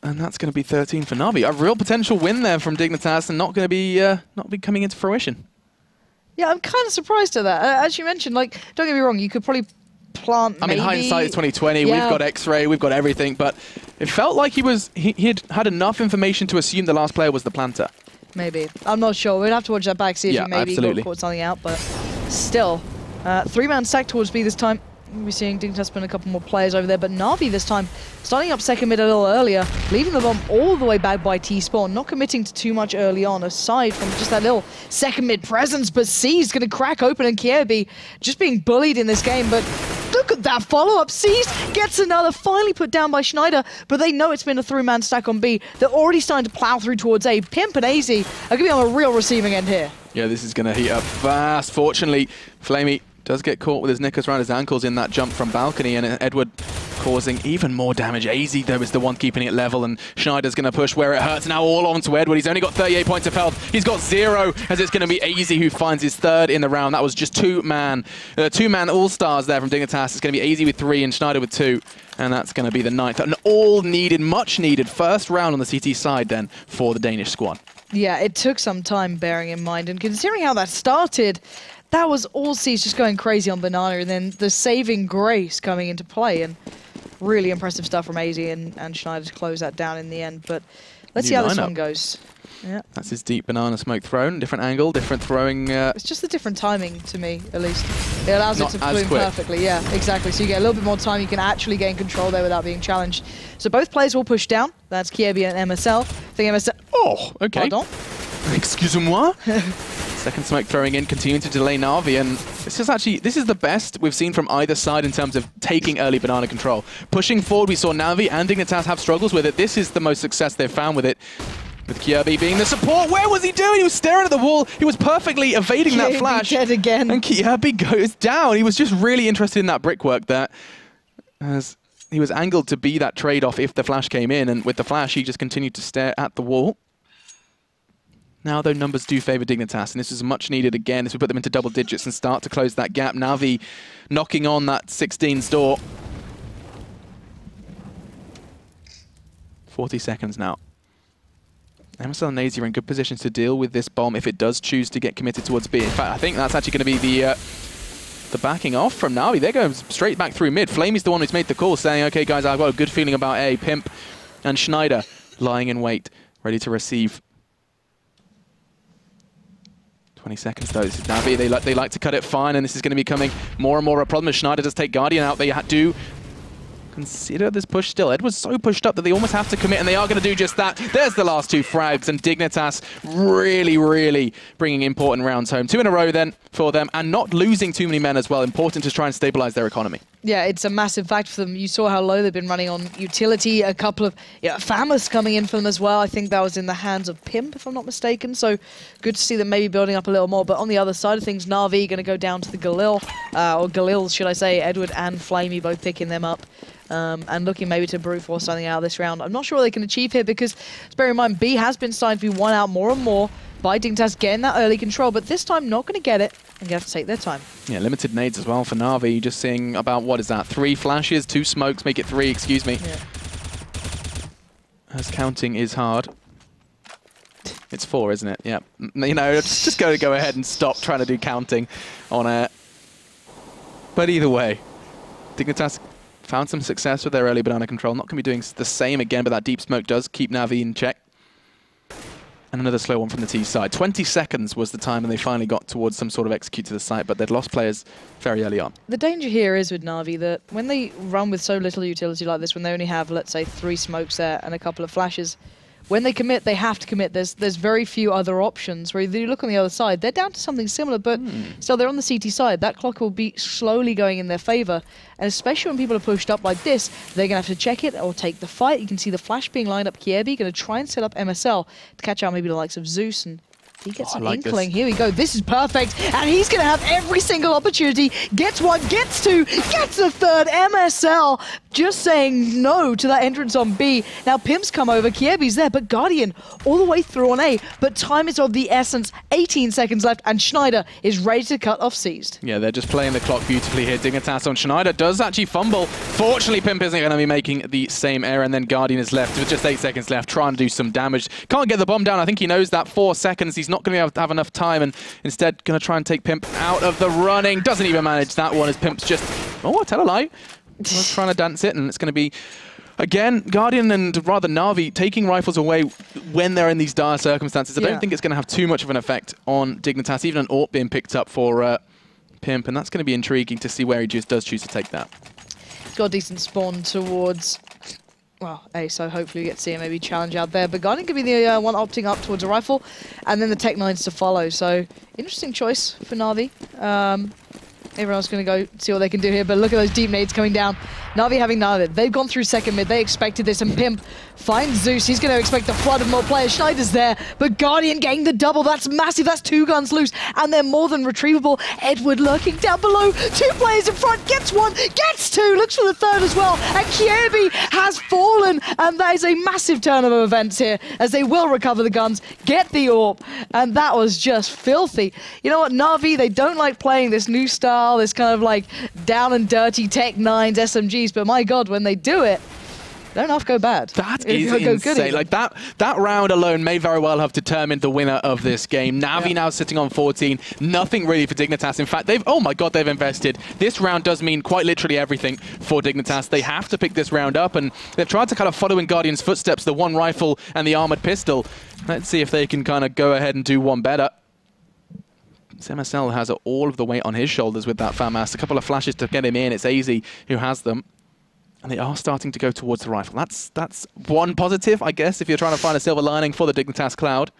A: And that's going to be 13 for Na'Vi. A real potential win there from Dignitas, and not going to be coming into fruition.
B: Yeah, I'm kind of surprised at that. As you mentioned, like, don't get me wrong, you could probably plant.
A: I mean, hindsight is 2020. Yeah. We've got X-ray, we've got everything, but it felt like he had enough information to assume the last player was the planter.
B: Maybe. I'm not sure. We'd have to watch that back, see if he maybe got caught something out, but still. 3-man stack towards B this time. We'll be seeing Dignitas put a couple more players over there, but Na'Vi this time starting up second mid a little earlier, leaving the bomb all the way back by T-Spawn, not committing to too much early on, aside from just that little second mid presence, but C's going to crack open, and Kiebi just being bullied in this game, but look at that follow-up. C's gets another, finally put down by Schneider, but they know it's been a 3-man stack on B. They're already starting to plow through towards A. Pimp and AZ are going to be on a real receiving end here. Yeah,
A: this is going to heat up fast. Fortunately, Flamey does get caught with his knickers around his ankles in that jump from balcony, and Edward causing even more damage. AZ, though, is the one keeping it level, and Schneider's going to push where it hurts. Now all on to Edward. He's only got 38 points of health. He's got 0, as it's going to be AZ who finds his 3rd in the round. That was just 2-man all-stars there from Dignitas. It's going to be AZ with 3 and Schneider with 2, and that's going to be the 9th. An all-needed, much-needed first round on the CT side then for the Danish squad.
B: Yeah, it took some time, bearing in mind, and considering how that started, that was all C's just going crazy on Banana, and then the saving grace coming into play, and really impressive stuff from AZ and Schneider to close that down in the end. But let's see how this one goes. Yeah.
A: That's his deep banana smoke thrown, different angle, different throwing.
B: It's just the different timing to me, at least. It allows it to bloom perfectly. Yeah, exactly. So you get a little bit more time. You can actually gain control there without being challenged. So both players will push down. That's Kiebi and MSL. I think MSL.
A: Oh, okay.
B: Pardon?
A: Excusez-moi. Second smoke throwing in, continuing to delay Na'Vi, and this is the best we've seen from either side in terms of taking early banana control. Pushing forward, we saw Na'Vi and Dignitas have struggles with it. This is the most success they've found with it. With Kiebi being the support. Where was he doing? He was staring at the wall. He was perfectly evading that flash.
B: Dead again.
A: And Kiebi goes down. He was just really interested in that brickwork there, as he was angled to be that trade-off if the flash came in, and with the flash, he just continued to stare at the wall. Now, though, numbers do favour Dignitas, and this is much needed again as we put them into double digits and start to close that gap. Na'Vi knocking on that 16's door. 40 seconds now. MSL and ESEA are in good positions to deal with this bomb if it does choose to get committed towards B. In fact, I think that's actually going to be the backing off from Na'Vi. They're going straight back through mid. Flamey's the one who's made the call, saying, okay, guys, I've got a good feeling about A. Pimp and Schneider lying in wait, ready to receive. 20 seconds, though. This is Na'Vi. They like to cut it fine, and this is going to be becoming more and more a problem as Schneider does take Guardian out. They do consider this push still. Edward's so pushed up that they almost have to commit, and they are going to do just that. There's the last 2 frags, and Dignitas really, really bringing important rounds home. 2 in a row then for them, and not losing too many men as well. Important to try and stabilize their economy.
B: Yeah, it's a massive fact for them. You saw how low they've been running on utility. A couple of FAMAs coming in for them as well. I think that was in the hands of Pimp, if I'm not mistaken. So good to see them maybe building up a little more. But on the other side of things, Na'Vi going to go down to the Galil, or Galil, should I say. Edward and Flamey both picking them up. And looking maybe to brute force something out of this round. I'm not sure what they can achieve here because, bear in mind, B has been starting to be won out more and more by Dignitas getting that early control, but this time not going to get it and have to take their time. Yeah,
A: limited nades as well for Na'Vi. Just seeing about, what is that, 3 flashes, 2 smokes, make it 3, excuse me.
B: Yeah.
A: As counting is hard. It's 4, isn't it? Yeah. You know, just go ahead and stop trying to do counting on air. But either way, Dignitas found some success with their early banana control. Not going to be doing the same again, but that deep smoke does keep Na'Vi in check. And another slow one from the T side. 20 seconds was the time, and they finally got towards some sort of execute to the site, but they'd lost players very early on.
B: The danger here is with Na'Vi that when they run with so little utility like this, when they only have, let's say, 3 smokes there and a couple of flashes, when they commit, they have to commit. There's very few other options. Where you look on the other side, they're down to something similar, but still they're on the CT side. That clock will be slowly going in their favor. And especially when people are pushed up like this, they're going to have to check it or take the fight. You can see the flash being lined up. Kiebi going to try and set up MSL to catch out maybe the likes of Zeus, and he gets an inkling. Here we go. This is perfect. And he's going to have every single opportunity. Gets 1, gets 2, gets the 3rd. MSL just saying no to that entrance on B. Now Pimp's come over. Kiebi's there, but Guardian all the way through on A. But time is of the essence. 18 seconds left, and Schneider is ready to cut off Seized.
A: Yeah, they're just playing the clock beautifully here. Dignitas on Schneider does actually fumble. Fortunately, Pimp isn't going to be making the same error, and then Guardian is left with just 8 seconds left, trying to do some damage. Can't get the bomb down. I think he knows that 4 seconds. He's not going to be able to have enough time, and instead going to try and take Pimp out of the running. Doesn't even manage that one as Pimp's just, oh, tell a lie. Was trying to dance it, and it's going to be, again, Guardian and rather Na'Vi taking rifles away when they're in these dire circumstances. I don't think it's going to have too much of an effect on Dignitas, even an AWP being picked up for Pimp, and that's going to be intriguing to see where he just does choose to take that.
B: Got a decent spawn towards, well, A, so hopefully we get to see him maybe challenge out there. But Guardian could be the one opting up towards a rifle, and then the Tech-9s to follow. So, interesting choice for Na'Vi. Everyone's going to go see what they can do here, but look at those deep nades coming down. Na'Vi having none of it. They've gone through second mid. They expected this, and Pimp finds Zeus. He's going to expect a flood of more players. Schneider's there, but Guardian getting the double. That's massive. That's 2 guns loose, and they're more than retrievable. Edward lurking down below. 2 players in front. Gets 1, gets 2, looks for the 3rd as well, and Kiebi has fallen, and that is a massive turn of events here, as they will recover the guns, get the AWP, and that was just filthy. You know what, Na'Vi, they don't like playing this new style, this kind of like down and dirty Tech-9s, SMGs, but my God, when they do it, they don't have to go bad.
A: That is insane. Like that round alone may very well have determined the winner of this game. Na'Vi now sitting on 14. Nothing really for Dignitas. In fact, oh my God, they've invested. This round does mean quite literally everything for Dignitas. They have to pick this round up, and they've tried to kind of follow in Guardian's footsteps, the 1 rifle and the armored pistol. Let's see if they can kind of go ahead and do one better. MSL has all of the weight on his shoulders with that FAMAS. A couple of flashes to get him in. It's ESEA who has them. And they are starting to go towards the rifle. That's one positive, I guess, if you're trying to find a silver lining for the Dignitas Cloud.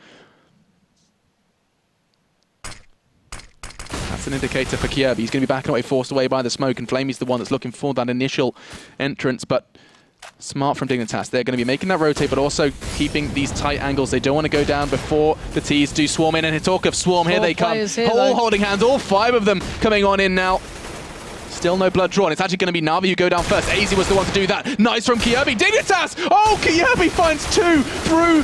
A: That's an indicator for Kiebi. He's going to be backing away, forced away by the smoke, and Flamey's the one that's looking for that initial entrance, but smart from Dignitas. They're going to be making that rotate, but also keeping these tight angles. They don't want to go down before the T's do swarm in, and talk of swarm, here they come. All holding hands, all 5 of them coming on in now. Still no blood drawn. It's actually going to be Na'Vi who go down first. ESEA was the one to do that. Nice from Kiebi. Dignitas! Oh, Kiebi finds 2 through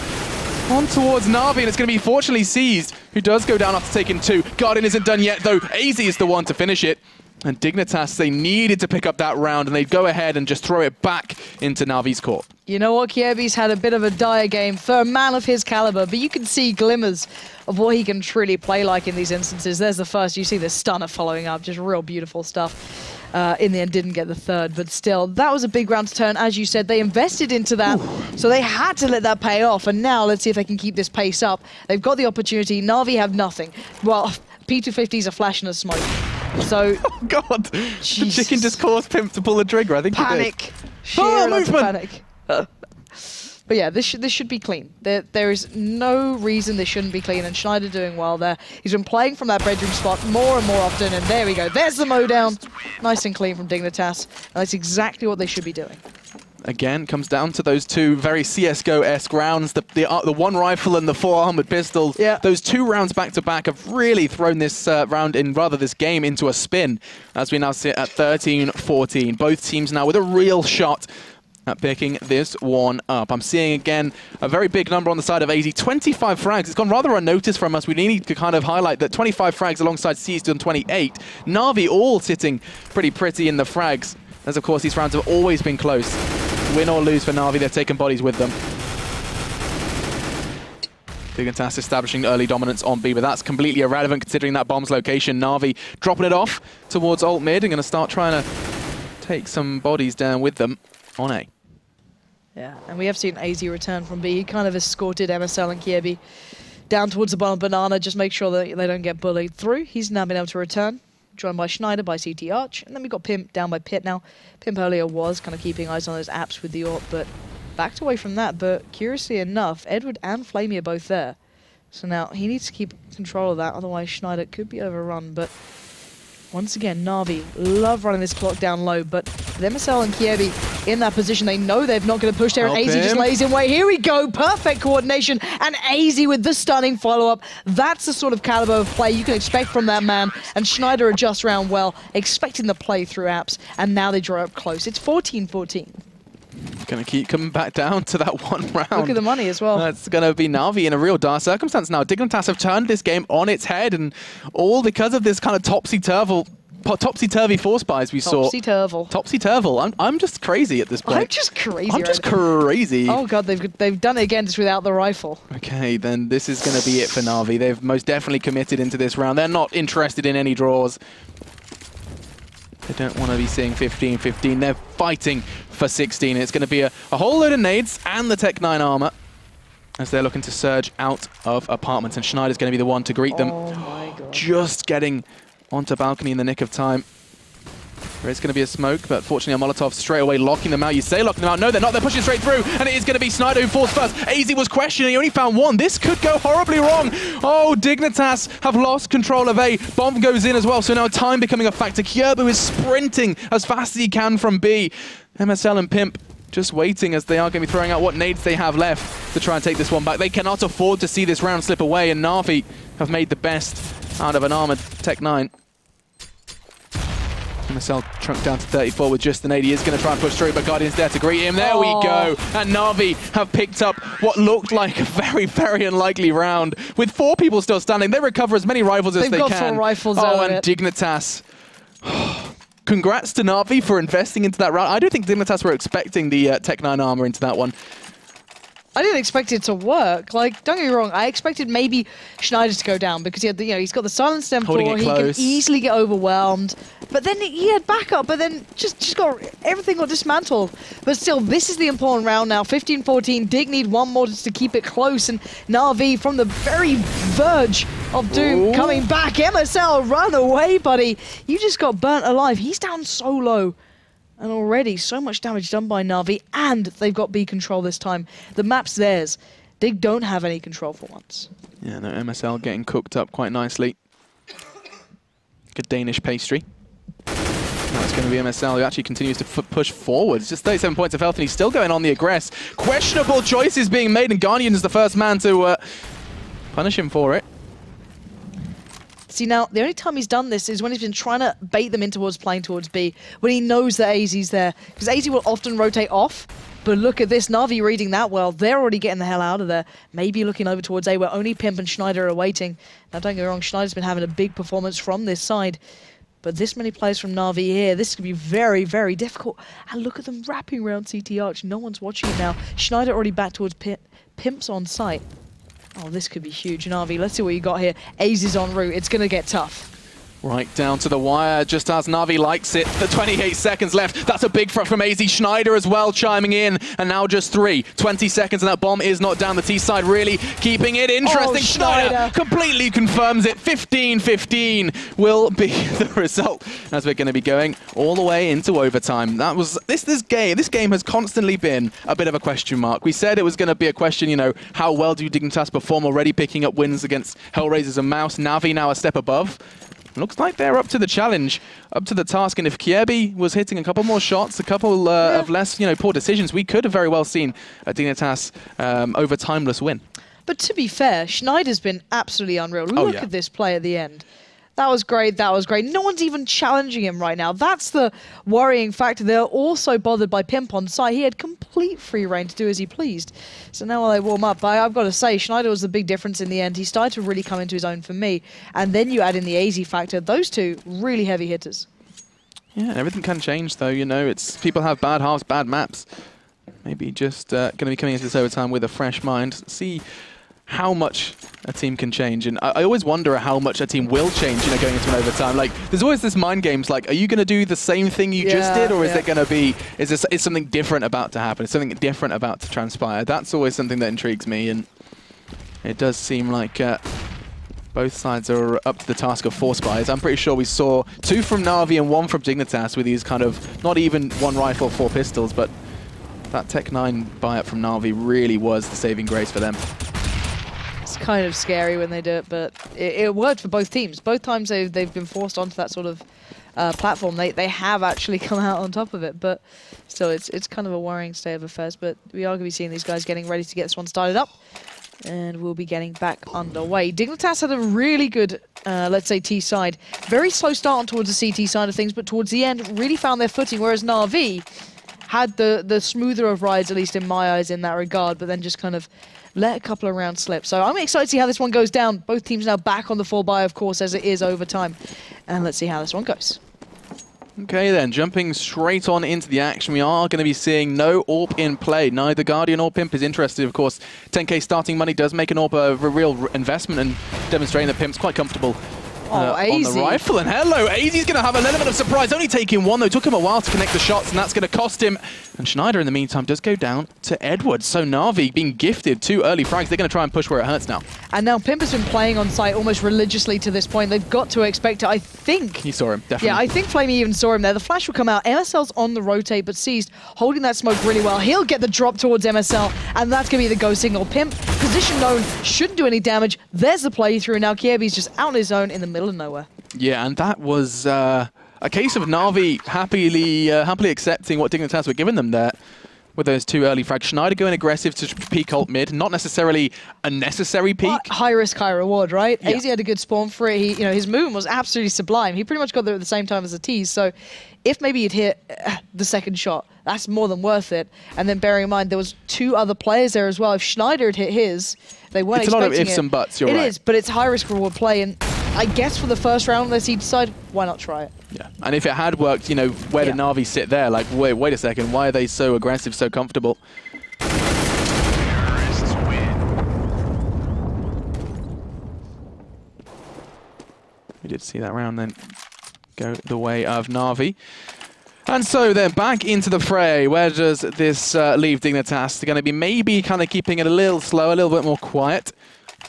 A: on towards Na'Vi, and it's going to be fortunately seized, who does go down after taking 2. Guardian isn't done yet, though. AZ is the one to finish it. And Dignitas, they needed to pick up that round, and they'd go ahead and just throw it back into Na'Vi's court.
B: You know what? Kiebi's had a bit of a dire game for a man of his caliber, but you can see glimmers of what he can truly play like in these instances. There's the first. You see the stunner following up. Just real beautiful stuff. In the end, didn't get the third, but still, that was a big round to turn. As you said, they invested into that, so they had to let that pay off. And now, let's see if they can keep this pace up. They've got the opportunity. Na'Vi have nothing. Well, P250's a flash and a smoke. So,
A: oh God,
B: Jesus.
A: The chicken just caused Pimp to pull the trigger. I think
B: panic.
A: He did.
B: Sheer
A: movement.
B: Panic. But yeah, this should be clean. There is no reason this shouldn't be clean, and Schneider doing well there. He's been playing from that bedroom spot more and more often, and there we go. There's the mow down. Nice and clean from Dignitas, and that's exactly what they should be doing.
A: Again, comes down to those 2 very CSGO-esque rounds. The 1 rifle and the 4 armored pistols.
B: Yeah.
A: Those 2 rounds back-to-back have really thrown this this game into a spin, as we now sit at 13-14. Both teams now with a real shot at picking this one up. I'm seeing, again, a very big number on the side of AZ. 25 frags. It's gone rather unnoticed from us. We need to kind of highlight that 25 frags alongside Seized on 28. Na'Vi all sitting pretty in the frags, as, of course, these rounds have always been close. Win or lose for Na'Vi, they've taken bodies with them. Dignitas establishing early dominance on B, but that's completely irrelevant considering that bomb's location. Na'Vi dropping it off towards alt mid and going to start trying to take some bodies down with them on A.
B: Yeah, and we have seen AZ return from B. He kind of escorted MSL and Kiebi down towards the bottom of Banana, just make sure that they don't get bullied through. He's now been able to return, joined by Schneider, by CT Arch, and then we've got Pimp down by Pit now. Pimp earlier was kind of keeping eyes on those apps with the AWP, but backed away from that. But curiously enough, Edward and Flamey are both there. So now he needs to keep control of that, otherwise Schneider could be overrun. But once again, Na'Vi love running this clock down low, but with MSL and Kiebi in that position, they know they're not going to push there, and AZ just lays in wait. Here we go, perfect coordination, and AZ with the stunning follow-up. That's the sort of caliber of play you can expect from that man, and Schneider adjusts round well, expecting the play through apps, and now they draw up close. It's 14-14.
A: Going to keep coming back down to that 1 round.
B: Look at the money as well.
A: It's going to be Na'Vi in a real dire circumstance now. Dignitas have turned this game on its head, and all because of this kind of topsy-turvy force buys we saw. Topsy-turvy. I'm just crazy at this point.
B: I'm just crazy.
A: I'm just crazy.
B: Oh God, they've done it again just without the rifle.
A: Okay, then this is going to be it for Na'Vi. They've most definitely committed into this round. They're not interested in any draws. They don't want to be seeing 15-15. They're fighting for 16. It's going to be a whole load of nades and the Tech 9 armor as they're looking to surge out of apartments. And Schneider's going to be the one to greet them.
B: Oh my God.
A: Just getting onto balcony in the nick of time. There is going to be a smoke, but fortunately a Molotov straight away locking them out. You say locking them out. No, they're not. They're pushing straight through. And it is going to be Schneider who falls first. AZ was questioning. He only found 1. This could go horribly wrong. Oh, Dignitas have lost control of A. Bomb goes in as well. So now time becoming a factor. Kierbu is sprinting as fast as he can from B. MSL and Pimp just waiting as they are going to be throwing out what nades they have left to try and take this one back. They cannot afford to see this round slip away. And Na'Vi have made the best out of an armored Tech 9. MSL trunk down to 34 with just an 80. He is going to try and push through, but Guardian's there to greet him. There we go. And Na'Vi have picked up what looked like a very unlikely round. With 4 people still standing, they recover as many rifles as they can.
B: They've got 4 rifles out of it.
A: Dignitas. Congrats to Na'Vi for investing into that round. I don't think Dignitas were expecting the Tech 9 armor into that one.
B: I didn't expect it to work. Like, don't get me wrong, I expected maybe Schneider to go down because he had he's got the silent stem 4, he can easily get overwhelmed. But then he had backup, but then just got everything got dismantled. But still, this is the important round now. 15-14. Dig need 1 more just to keep it close, and Na'Vi from the very verge of doom coming back. MSL, run away, buddy. You just got burnt alive. He's down so low. And already so much damage done by Na'Vi, and they've got B control this time. The map's theirs. They don't have any control for once.
A: Yeah, no, MSL getting cooked up quite nicely. Good Danish pastry. Now it's going to be MSL who actually continues to push forward. It's just 37 points of health, and he's still going on the aggress. Questionable choices being made, and Guardian is the first man to punish him for it.
B: See, now, the only time he's done this is when he's been trying to bait them in towards playing towards B, when he knows that AZ's there. Because AZ will often rotate off But look at this, Na'Vi reading that well. They're already getting the hell out of there. Maybe looking over towards A, where only Pimp and Schneider are waiting. Now, don't get me wrong, Schneider's been having a big performance from this side. But this many players from Na'Vi here, this could be very, very difficult. And look at them wrapping around CT Arch. No one's watching it now. Schneider already back towards Pimp's on site. Oh, this could be huge. Na'Vi, let's see what you got here. Aze is en route. It's going to get tough.
A: Right down to the wire, just as Na'Vi likes it. The 28 seconds left. That's a big threat from AZ. Schneider as well chiming in. And now just 20 seconds, and that bomb is not down. The T side really keeping it interesting.
B: Oh, Schneider
A: completely confirms it. 15-15 will be the result as we're going to be going all the way into overtime. That was this game has constantly been a bit of a question mark. We said it was going to be a question, you know, how well do Dignitas perform, already picking up wins against Hellraisers and Mouse. Na'Vi now a step above. Looks like they're up to the challenge, up to the task, and if Kiebi was hitting a couple more shots, a couple of less, you know, poor decisions, we could have very well seen a Dignitas overtimeless win.
B: But to be fair, Schneider's been absolutely unreal. Look at this play at the end. That was great, that was great. No one's even challenging him right now. That's the worrying factor. They're also bothered by Pimp on site. He had complete free reign to do as he pleased. So now while they warm up, I've got to say, Schneider was the big difference in the end. He started to really come into his own for me. And then you add in the AZ factor. Those two, really heavy hitters.
A: Yeah, everything can change though, you know. It's people have bad halves, bad maps. Maybe just going to be coming into this overtime with a fresh mind. See how much a team can change, and I always wonder how much a team will change, you know, going into an overtime. Like, there's always this mind games, like, are you going to do the same thing you just did, or is it going to be, is something different about to happen? Is something different about to transpire? That's always something that intrigues me, and it does seem like both sides are up to the task of 4 spies. I'm pretty sure we saw 2 from Na'Vi and 1 from Dignitas with these kind of, not even 1 rifle, 4 pistols, but that Tech 9 buy-up from Na'Vi really was the saving grace for them.
B: It's kind of scary when they do it, but it worked for both teams. Both times they've been forced onto that sort of platform, they have actually come out on top of it. But still, it's kind of a worrying state of affairs. But we are going to be seeing these guys getting ready to get this one started up, and we'll be getting back underway. Dignitas had a really good, let's say, T side. Very slow start on towards the CT side of things, but towards the end really found their footing, whereas Na'Vi had the smoother of rides, at least in my eyes, in that regard, but then just kind of let a couple of rounds slip. So I'm excited to see how this one goes down. Both teams now back on the 4-buy, of course, as it is overtime. And let's see how this one goes.
A: Okay then, jumping straight on into the action, we are going to be seeing no AWP in play. Neither Guardian or Pimp is interested, of course. 10k starting money does make an AWP a real investment, and demonstrating that Pimp's quite comfortable on the rifle. And hello, AZ's going to have an element of surprise. Only taking 1 though. Took him a while to connect the shots, and that's going to cost him. And Schneider, in the meantime, does go down to Edwards. So Na'Vi being gifted 2 early frags. They're going to try and push where it hurts now. And
B: now Pimp has been playing on site almost religiously to this point. They've got to expect it. I think
A: he saw him, definitely.
B: Yeah, I think Flamey even saw him there. The flash will come out. MSL's on the rotate, but Seized holding that smoke really well. He'll get the drop towards MSL, and that's going to be the go signal. Pimp, position known, shouldn't do any damage. There's the playthrough. Now Kiebi's just out on his own in the middle of nowhere.
A: Yeah, and that was a case of Na'Vi happily accepting what Dignitas were giving them there with those 2 early frags. Schneider going aggressive to peek ult mid, not necessarily a necessary peek.
B: High risk, high reward, right?
A: Yeah.
B: AZ had a good spawn for it. He, his movement was absolutely sublime. He pretty much got there at the same time as the tease. So if maybe he'd hit the second shot, that's more than worth it. And then bearing in mind there was 2 other players there as well. If Schneider had hit his, they weren't expecting it.
A: It's a lot of ifs and buts, you're right.
B: It is, but it's high risk reward play, and I guess for the first round, unless he decide, why not try it?
A: Yeah, and if it had worked, you know, where did Na'Vi sit there? Like, wait a second, why are they so aggressive, so comfortable? We did see that round then go the way of Na'Vi. And so they're back into the fray. Where does this leave Dignitas? They're going to be maybe kind of keeping it a little slow, a little bit more quiet.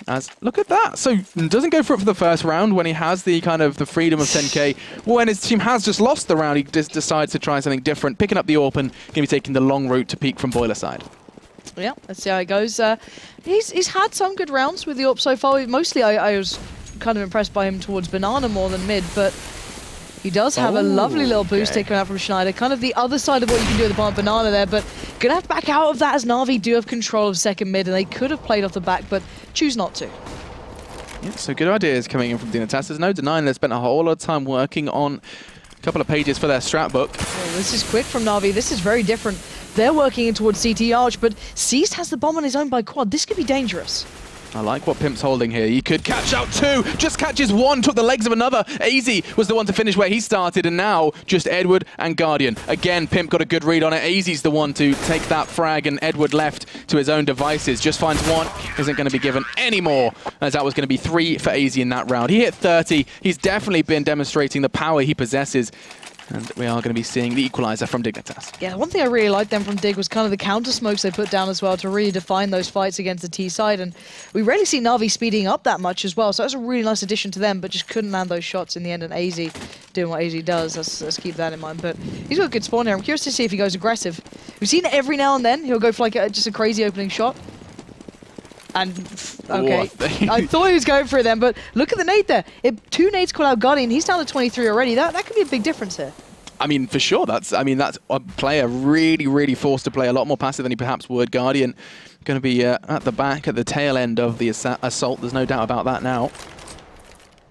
A: As look at that. So doesn't go for it for the first round when he has the kind of the freedom of 10k. When his team has just lost the round, he just decides to try something different, picking up the AWP and going to be taking the long route to peek from boiler side.
B: Yeah, let's see how it goes. He's had some good rounds with the AWP so far. Mostly I was kind of impressed by him towards Banana more than mid, but he does have a lovely little boost taken out from Schneider. Kind of the other side of what you can do with the Banana there, but gonna have to back out of that as Na'Vi do have control of second mid, and they could have played off the back, but choose not to.
A: Yeah, so good ideas coming in from Dignitas. There's no denying they spent a whole lot of time working on a couple of pages for their strat book.
B: Well, this is quick from Na'Vi. This is very different They're working in towards CT Arch, but Seized has the bomb on his own by Quad. This could be dangerous.
A: I like what Pimp's holding here. He could catch out two, just catches one, took the legs of another. AZ was the one to finish where he started, and now just Edward and Guardian. Again, Pimp got a good read on it. AZ's the one to take that frag, and Edward left to his own devices. Just finds one, isn't going to be given any more, as that was going to be 3 for AZ in that round. He hit 30. He's definitely been demonstrating the power he possesses. And we are going to be seeing the equalizer from Dignitas.
B: Yeah, one thing I really liked them from Dig was kind of the counter smokes they put down as well to really define those fights against the T side. And we rarely see Na'Vi speeding up that much as well. So that's a really nice addition to them, but just couldn't land those shots in the end. And AZ doing what AZ does. Let's keep that in mind. But he's got a good spawn here. I'm curious to see if he goes aggressive. We've seen it every now and then. He'll go for like just a crazy opening shot. And, okay, I thought he was going for it then, but look at the nade there. If 2 nades call out Guardian, he's down to 23 already. That could be a big difference here.
A: I mean, for sure, that's a player really forced to play a lot more passive than he perhaps would. Guardian going to be at the back, at the tail end of the assault. There's no doubt about that now.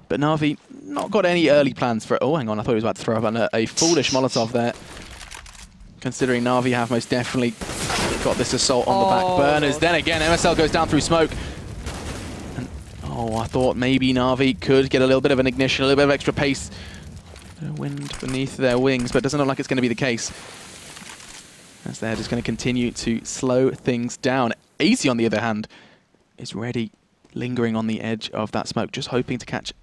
A: But Na'Vi not got any early plans for it. Oh, hang on, I thought he was about to throw up a foolish Molotov there. Considering Na'Vi have most definitely got this assault on the back burners. Then again, MSL goes down through smoke. And, oh, I thought maybe Na'Vi could get a little bit of an ignition, a little bit of extra pace. Wind beneath their wings, but it doesn't look like it's going to be the case. As they're just going to continue to slow things down. AZ, on the other hand, is ready, lingering on the edge of that smoke, just hoping to catch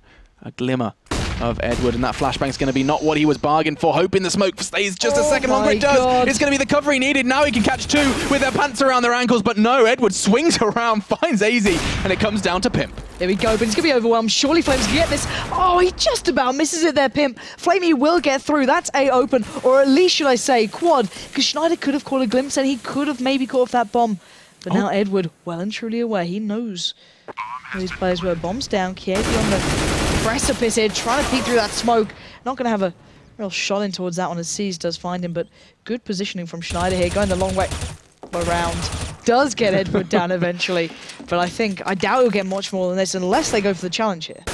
A: a glimmer of Edward, and that flashbang's going to be not what he was bargained for, hoping the smoke stays just a second longer. It does. It's going to be the cover he needed. Now he can catch 2 with their pants around their ankles, but no, Edward swings around, finds AZ, and it comes down to Pimp.
B: There we go, but he's going to be overwhelmed. Surely Flames can get this. Oh, he just about misses it there, Pimp. Flamey will get through. That's A open, or at least, should I say, Quad, because Schneider could have caught a glimpse, and he could have maybe caught off that bomb. But now Edward, well and truly aware, he knows where these players were. Bombs down, Kiev on the precipice here, trying to peek through that smoke. Not going to have a real shot in towards that one as Seized does find him, but good positioning from Schneider here, going the long way around. Does get Edward down eventually, but I doubt he'll get much more than this unless they go for the challenge here.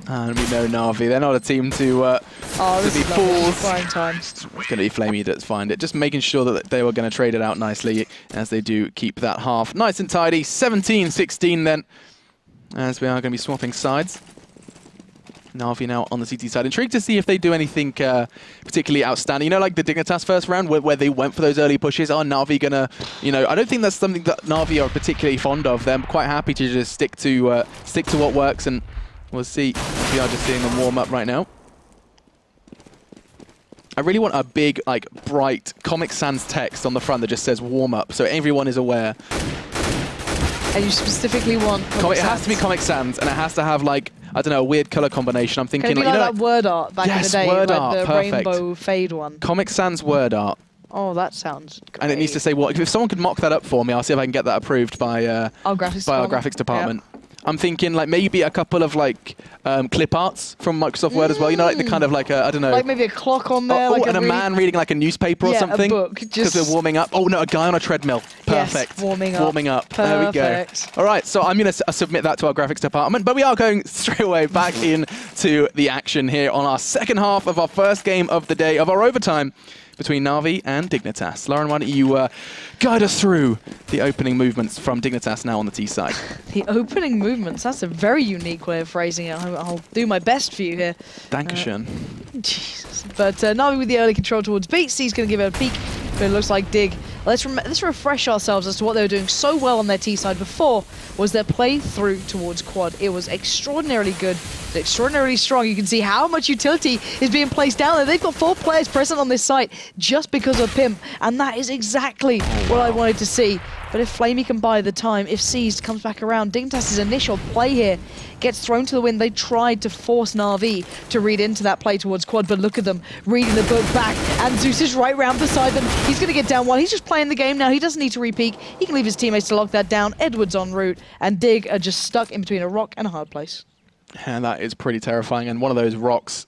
A: And we know Na'Vi, they're not a team to be fools.
B: Time.
A: It's going to be Flamey that's find it. Just making sure that they were going to trade it out nicely as they do keep that half nice and tidy. 17-16 then, as we are going to be swapping sides. Na'Vi now on the CT side. Intrigued to see if they do anything particularly outstanding. You know, like the Dignitas first round where they went for those early pushes. Are Na'Vi gonna, I don't think that's something that Na'Vi are particularly fond of. They're quite happy to just stick to what works, and we'll see. We are just seeing them warm up right now. I really want a big, like, bright Comic Sans text on the front that just says warm up, so everyone is aware.
B: And you specifically want
A: It has to be Comic Sans, and it has to have, like, I don't know, a weird color combination. I'm thinking,
B: can it be like that word art back in the day,
A: word
B: like
A: art,
B: the
A: perfect.
B: rainbow fade one.
A: Comic Sans word art.
B: Oh, that sounds great.
A: And it needs to say what. If someone could mock that up for me, I'll see if I can get that approved by our graphics department. Yep. I'm thinking like maybe a couple of like clip arts from Microsoft Word as well. You know, like the kind of like I don't know,
B: like maybe a clock on there, like
A: and a man reading like a newspaper or something.
B: A book,
A: because they're warming up. Oh no, a guy on a treadmill. Perfect.
B: Yes, warming up.
A: Warming up.
B: Perfect.
A: There we go. All right, so I'm going to submit that to our graphics department, but we are going straight away back into the action here on our second half of our first game of the day of our overtime between Na'Vi and Dignitas. Lauren, why don't you guide us through the opening movements from Dignitas now on the T side?
B: The opening movements, that's a very unique way of phrasing it. I'll do my best for you here.
A: Dankeschön.
B: Jesus. But Na'Vi with the early control towards B. C's going to give it a peek, but it looks like Dig. Let's refresh ourselves as to what they were doing so well on their T side before was their play through towards Quad. It was extraordinarily good, extraordinarily strong. You can see how much utility is being placed down there. They've got 4 players present on this site just because of Pimp, and that is exactly what I wanted to see. But if Flamey can buy the time, if Seized comes back around, Dignitas' initial play here gets thrown to the wind. They tried to force Na'Vi to read into that play towards Quad, but look at them reading the book back, and Zeus is right round beside them. He's going to get down one. He's just playing the game now. He doesn't need to re-peek. He can leave his teammates to lock that down. Edward's en route, and Dig are just stuck in between a rock and a hard place.
A: And that is pretty terrifying, and one of those rocks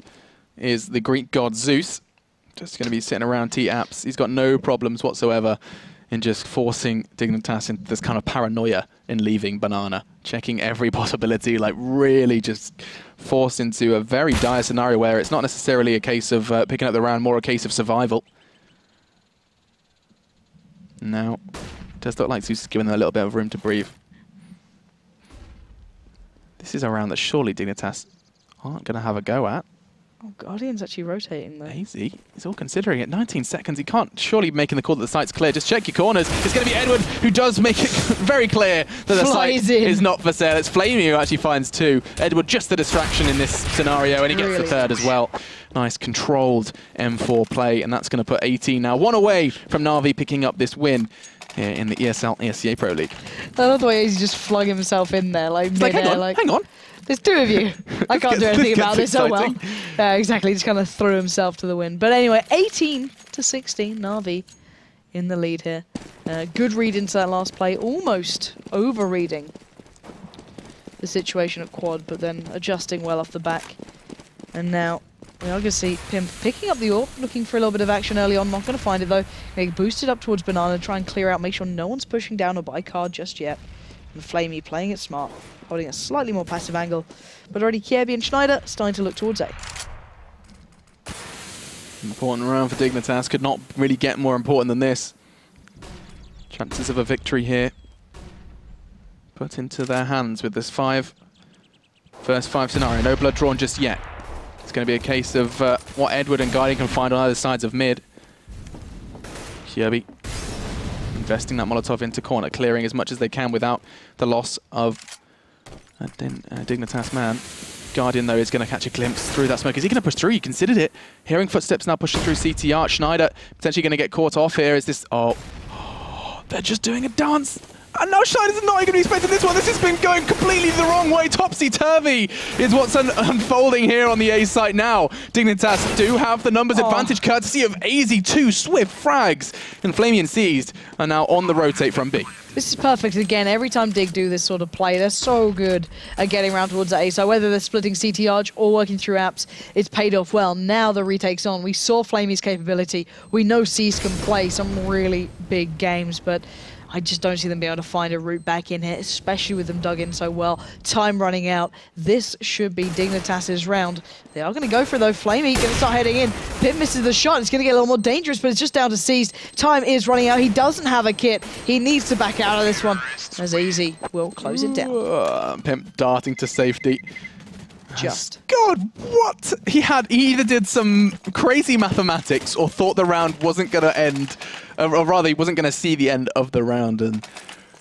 A: is the Greek god Zeus. Just going to be sitting around T-Apps. He's got no problems whatsoever in just forcing Dignitas into this kind of paranoia in leaving Banana, checking every possibility, like really just forced into a very dire scenario where it's not necessarily a case of picking up the round, more a case of survival. Now, it does look like Zeus is giving them a little bit of room to breathe. This is a round that surely Dignitas aren't going to have a go at.
B: Oh, Guardian's actually rotating there.
A: Easy. He's all considering it. 19 seconds. He can't surely making the call that the site's clear. Just check your corners. It's going to be Edward who does make it very clear that the site is not for sale. It's Flamey who actually finds 2. Edward just the distraction in this scenario, and he gets the 3rd as well. Nice controlled M4 play, and that's going to put 18 now. 1 away from Na'Vi picking up this win here in the ESL ESEA Pro League.
B: I love the way he's just flung himself in there, like mid-air.
A: Hang on.
B: There's 2 of you. I can't do anything about this. Oh well. Exactly. Just kind of threw himself to the win. But anyway, 18-16. Na'Vi in the lead here. Good read into that last play. Almost over-reading the situation at quad, but then adjusting well off the back. And now we are going to see Pimp picking up the AWP, looking for a little bit of action early on. Not going to find it though. They boost it up towards Banana, try and clear out, make sure no one's pushing down a buy card just yet. And Flamey playing it smart, holding a slightly more passive angle. But already Kiebi and Schneider starting to look towards A.
A: Important round for Dignitas. Could not really get more important than this. Chances of a victory here put into their hands with this first 5 scenario. No blood drawn just yet. It's going to be a case of what Edward and Guardian can find on either sides of mid. Kiebi investing that Molotov into corner, clearing as much as they can without the loss of a Dignitas man. Guardian, though, is going to catch a glimpse through that smoke. Is he going to push through? He considered it. Hearing footsteps now pushing through CTR. Schneider potentially going to get caught off here. Is this... Oh, they're just doing a dance. And now Schneider's not going to be expecting this one. This has been going completely the wrong way. Topsy-turvy is what's unfolding here on the A site now. Dignitas do have the numbers advantage courtesy of AZ2 swift frags. And Flamian Seized are now on the rotate from B.
B: This is perfect. Again, every time Dig do this sort of play, they're so good at getting around towards the A. So whether they're splitting CT Arch or working through apps, it's paid off well. Now the retake's on. We saw Flamey's capability. We know Cease can play some really big games, but I just don't see them being able to find a route back in here, especially with them dug in so well. Time running out. This should be Dignitas' round. They are going to go for it, though. Flamey going to start heading in. Pip misses the shot. It's going to get a little more dangerous, but it's just down to Seized. Time is running out. He doesn't have a kit. He needs to back out of this one. As Easy will close it down.
A: Pimp darting to safety.
B: Just.
A: God, what? He either did some crazy mathematics or thought the round wasn't going to end, or rather he wasn't going to see the end of the round. And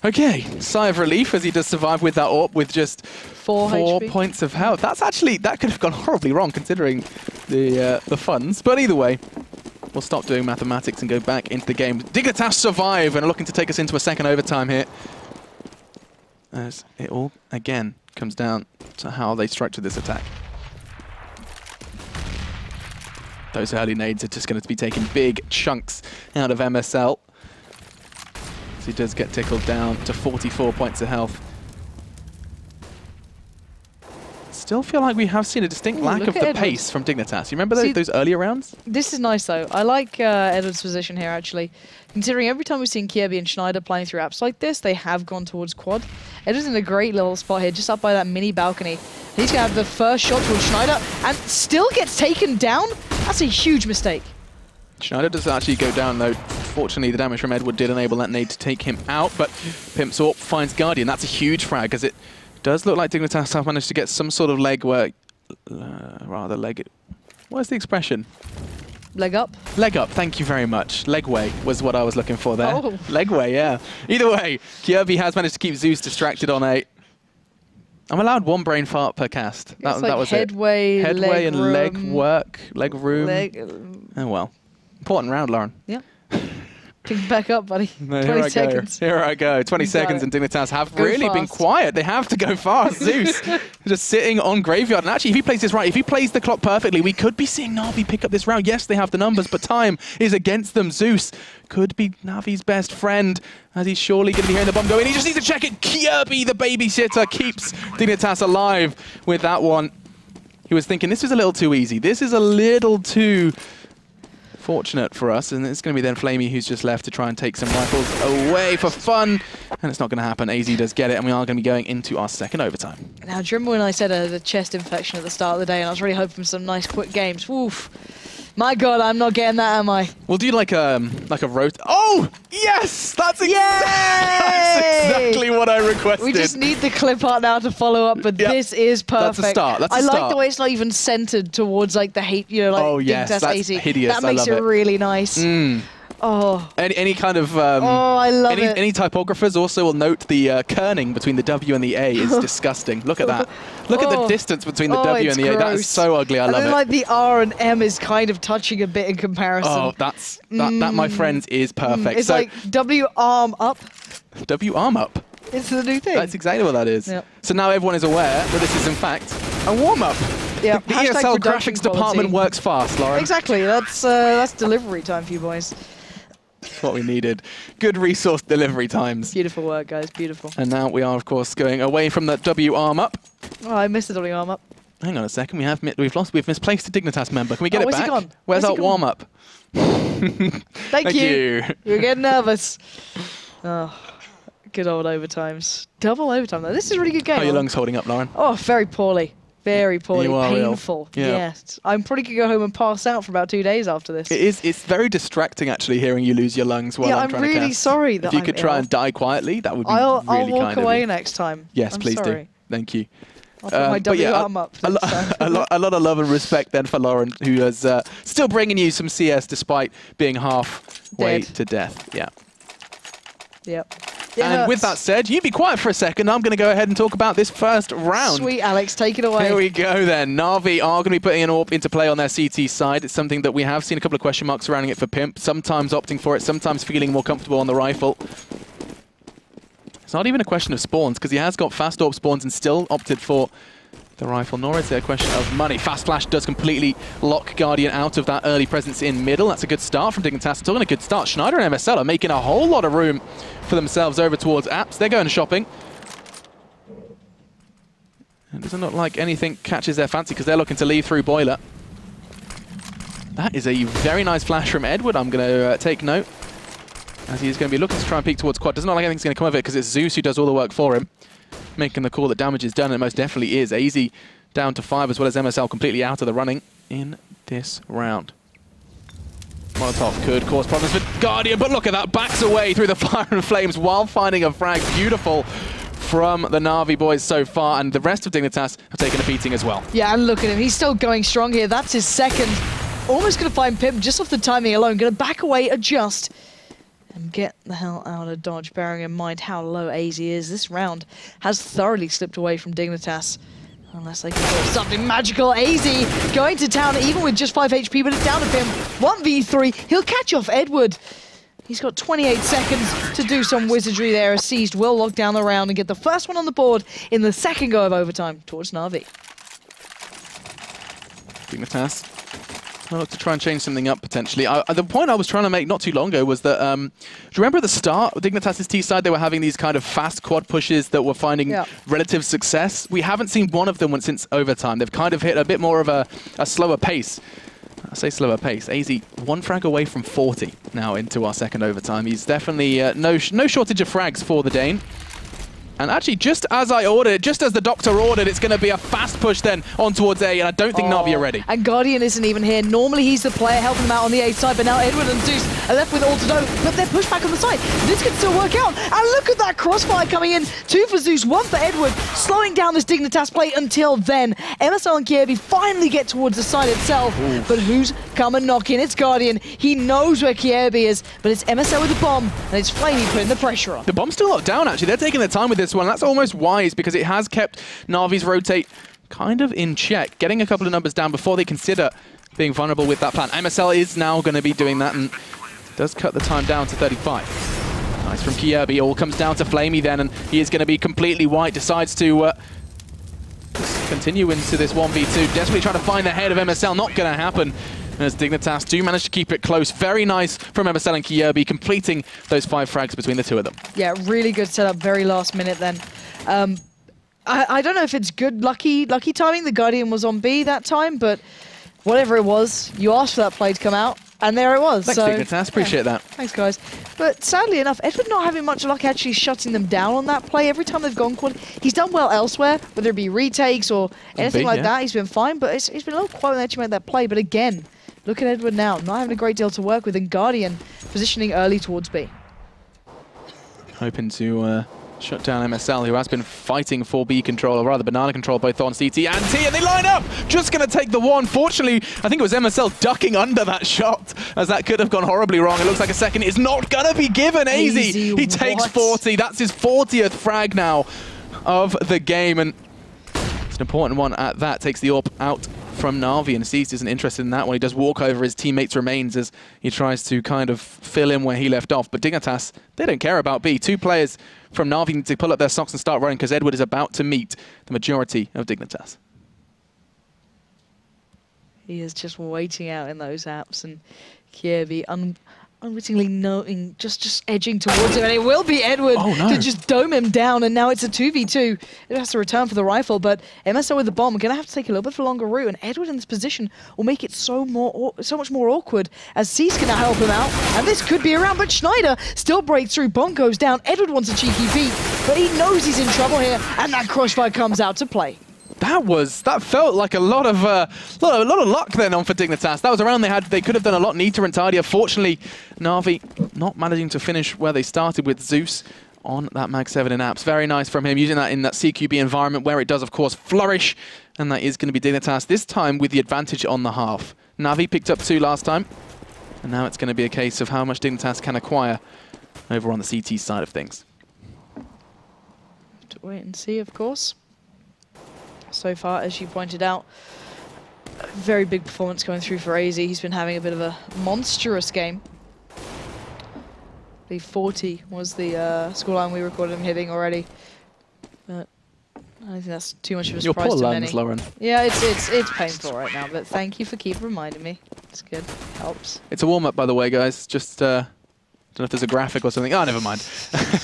A: okay, sigh of relief as he does survive with that AWP with just 4 points of health. That's actually, that could have gone horribly wrong considering the funds. But either way, we'll stop doing mathematics and go back into the game. Dignitas survive and are looking to take us into a second overtime here. As it all, again, comes down to how they structure this attack. Those early nades are just going to be taking big chunks out of MSL. So he does get tickled down to 44 points of health. Still feel like we have seen a distinct lack of the pace from Dignitas. You remember those earlier rounds?
B: This is nice, though. I like Edward's position here, actually. Considering every time we've seen Kiebi and Schneider playing through apps like this, they have gone towards quad. Edward's in a great little spot here, just up by that mini balcony. He's going to have the first shot towards Schneider, and still gets taken down? That's a huge mistake.
A: Schneider does actually go down, though. Fortunately, the damage from Edward did enable that nade to take him out, but Pimp's AWP finds Guardian. That's a huge frag, as it does look like Dignitas have managed to get some sort of leg work. What is the expression?
B: Leg up?
A: Leg up, thank you very much. Legway was what I was looking for there.
B: Oh.
A: Legway, yeah. Either way, Kiebi has managed to keep Zeus distracted on A. I'm allowed one brain fart per cast. That was
B: headway,
A: it. Headway and
B: room,
A: leg work, leg room. Oh well. Important round, Lauren.
B: Yeah. Pick back up, buddy.
A: No,
B: 20 seconds.
A: Here I go. 20 seconds and Dignitas have really been quiet. They have to go fast. Zeus just sitting on Graveyard. And actually, if he plays this right, if he plays the clock perfectly, we could be seeing Na'Vi pick up this round. Yes, they have the numbers, but time is against them. Zeus could be Navi's best friend, as he's surely going to be hearing the bomb go in. He just needs to check it. Kiebi, the babysitter, keeps Dignitas alive with that one. He was thinking, this is a little too easy. This is a little too fortunate for us, and it's going to be then Flamey who's just left to try and take some rifles away for fun, and it's not going to happen. AZ does get it, and we are going to be going into our second overtime.
B: Now, do you remember when I said I had a chest infection at the start of the day, and I was really hoping for some nice quick games? Oof. My God, I'm not getting that, am I?
A: We'll do like a road. Oh, yes! That's exactly what I requested.
B: We just need the clip art now to follow up, but this is perfect.
A: That's a start. That's a
B: I
A: start.
B: like the way it's not even centered towards like the hate, you know, like
A: oh, yes,
B: Dignitas
A: that's
B: 80.
A: hideous.
B: That makes it really nice. Oh.
A: Any kind of
B: I love it.
A: Any typographers also will note the kerning between the W and the A is disgusting. Look at that. Look at the distance between the W and the A. That is so ugly. I love it.
B: Like the R and M is kind of touching a bit in comparison.
A: Oh, that my friends is perfect.
B: It's like W arm up.
A: W arm up.
B: It's the new thing.
A: That's exactly what that is.
B: Yep.
A: So now everyone is aware that this is in fact a warm up.
B: Yeah.
A: The ESL graphics department works fast, Lauren.
B: Exactly. That's delivery time for you boys.
A: That's what we needed. Good resource delivery times.
B: Beautiful work, guys. Beautiful.
A: And now we are, of course, going away from that W arm up.
B: Oh, I missed the W arm up.
A: Hang on a second. We've misplaced a Dignitas member. Can we get it
B: where's
A: back?
B: He gone?
A: Where's our warm up?
B: Thank you. You're getting nervous. Oh, good old overtimes. Double overtime though. This is a really good game.
A: How are your lungs holding up, Lauren?
B: Oh, very poorly. Very poorly.
A: You are
B: painful.
A: ill. Yeah.
B: Yes. I'm probably going to go home and pass out for about 2 days after this.
A: It's very distracting actually hearing you lose your lungs while I'm trying to cast.
B: I'm really sorry that
A: If you could try and die quietly, that would be really kind of you.
B: I'll walk away next time.
A: Yes, please do. Thank you.
B: I'll put my W arm up.
A: A lot of love and respect then for Lauren, who is still bringing you some CS despite being halfway to death. Yeah.
B: Yep.
A: And with that said, you be quiet for a second. I'm going to go ahead and talk about this first round.
B: Sweet, Alex. Take it away.
A: Here we go then. Na'Vi are going to be putting an AWP into play on their CT side. It's something that we have seen a couple of question marks surrounding it for Pimp, sometimes opting for it, sometimes feeling more comfortable on the rifle. It's not even a question of spawns, because he has got fast AWP spawns and still opted for the rifle, nor is it a question of money. Fast Flash does completely lock Guardian out of that early presence in middle. That's a good start from Dignitas. It's all in a good start. Schneider and MSL are making a whole lot of room for themselves over towards Apps. They're going shopping. It doesn't look like anything catches their fancy because they're looking to leave through Boiler. That is a very nice flash from Edward. I'm going to take note, as he's going to be looking to try and peek towards Quad. Doesn't look like anything's going to come of it because it's Zeus who does all the work for him, making the call that damage is done, and it most definitely is. AZ down to 5, as well as MSL completely out of the running in this round. Molotov could cause problems for Guardian, but look at that, backs away through the fire and flames while finding a frag. Beautiful from the Na'Vi boys so far, and the rest of Dignitas have taken a beating as well.
B: Yeah, and look at him, he's still going strong here. That's his second. Almost going to find Pimp just off the timing alone. Going to back away, adjust, and get the hell out of dodge, bearing in mind how low AZ is. This round has thoroughly slipped away from Dignitas. Unless they can do something magical. AZ going to town, even with just 5 HP, but it's down to Pimp. 1v3. He'll catch off Edward. He's got 28 seconds to do some wizardry there. As Seized will lock down the round and get the first one on the board in the second go of overtime towards Na'Vi.
A: Dignitas. I'll look to try and change something up, potentially. The point I was trying to make not too long ago was that, do you remember at the start, Dignitas' T side, they were having these kind of fast quad pushes that were finding relative success? We haven't seen one of them since overtime. They've kind of hit a bit more of a slower pace. I say slower pace. AZ, 1 frag away from 40 now into our second overtime. He's definitely no shortage of frags for the Dane. And actually, just as I ordered, just as the doctor ordered, it's going to be a fast push then on towards A, and I don't think Na'Vi are ready.
B: And Guardian isn't even here. Normally, he's the player helping him out on the A side, but now Edward and Zeus are left with all to do, but they're pushed back on the side. This could still work out. And look at that crossfire coming in. 2 for Zeus, 1 for Edward, slowing down this Dignitas play until then. MSL and Kiebi finally get towards the side itself, but who's coming knocking? It's Guardian. He knows where Kiebi is, but it's MSL with the bomb, and it's Flamey putting the pressure on.
A: The bomb's still locked down, actually. They're taking their time with this one. That's almost wise because it has kept Na'Vi's rotate kind of in check, getting a couple of numbers down before they consider being vulnerable with that plan. MSL is now going to be doing that and does cut the time down to 35. Nice from Kiebi. All comes down to Flamey then, and he is going to be completely white. Decides to continue into this 1v2. Desperately trying to find the head of MSL. Not going to happen. As Dignitas do manage to keep it close. Very nice from MSL and Kiebi, completing those 5 frags between the two of them. Yeah,
B: really good setup, very last minute then. I don't know if it's good lucky timing. The Guardian was on B that time, but whatever it was, you asked for that play to come out, and there it was.
A: Thanks, Dignitas. Appreciate that.
B: Thanks, guys. But sadly enough, Edward not having much luck actually shutting them down on that play. Every time they've gone quad, he's done well elsewhere, whether it be retakes or anything like that. He's been fine, but he's been a little quiet when they actually made that play. But again, look at Edward now, not having a great deal to work with, and Guardian positioning early towards B.
A: Hoping to shut down MSL, who has been fighting for B control, or rather banana control, both on CT and T, and they line up! Just going to take the one. Fortunately, I think it was MSL ducking under that shot, as that could have gone horribly wrong. It looks like a second is not going to be given. AZ, he takes 40. That's his 40th frag now of the game, and it's an important one at that. Takes the AWP out from Na'Vi, and Seized isn't interested in that one. He does walk over his teammate's remains as he tries to kind of fill in where he left off. But Dignitas, they don't care about B. 2 players from Na'Vi need to pull up their socks and start running, because Edward is about to meet the majority of Dignitas.
B: He is just waiting out in those apps, and Kievi unwittingly noting, just edging towards him, and it will be Edward to just dome him down, and now it's a 2v2. It has to return for the rifle, but MSO with the bomb are going to have to take a little bit of a longer route, and Edward in this position will make it so much more awkward, as Cease can now help him out, and this could be around, but Schneider still breaks through, bomb goes down, Edward wants a cheeky peek, but he knows he's in trouble here, and that crossfire comes out to play.
A: That felt like a lot of luck then on for Dignitas. That was a round they could have done a lot neater and tidier. Fortunately, Na'Vi not managing to finish where they started with Zeus on that Mag 7 in apps. Very nice from him, using that in that CQB environment where it does, of course, flourish. And that is going to be Dignitas, this time with the advantage on the half. Na'Vi picked up 2 last time. And now it's going to be a case of how much Dignitas can acquire over on the CT side of things.
B: Have to wait and see, of course. So far, as you pointed out, a very big performance going through for AZ. He's been having a bit of a monstrous game. The 40 was the scoreline we recorded him hitting already. But I don't think that's too much of a surprise to many.
A: Lauren.
B: Yeah, it's painful right now, but thank you for keep reminding me. It's good. Helps.
A: It's a warm-up, by the way, guys. Just, don't know if there's a graphic or something. Oh, never mind.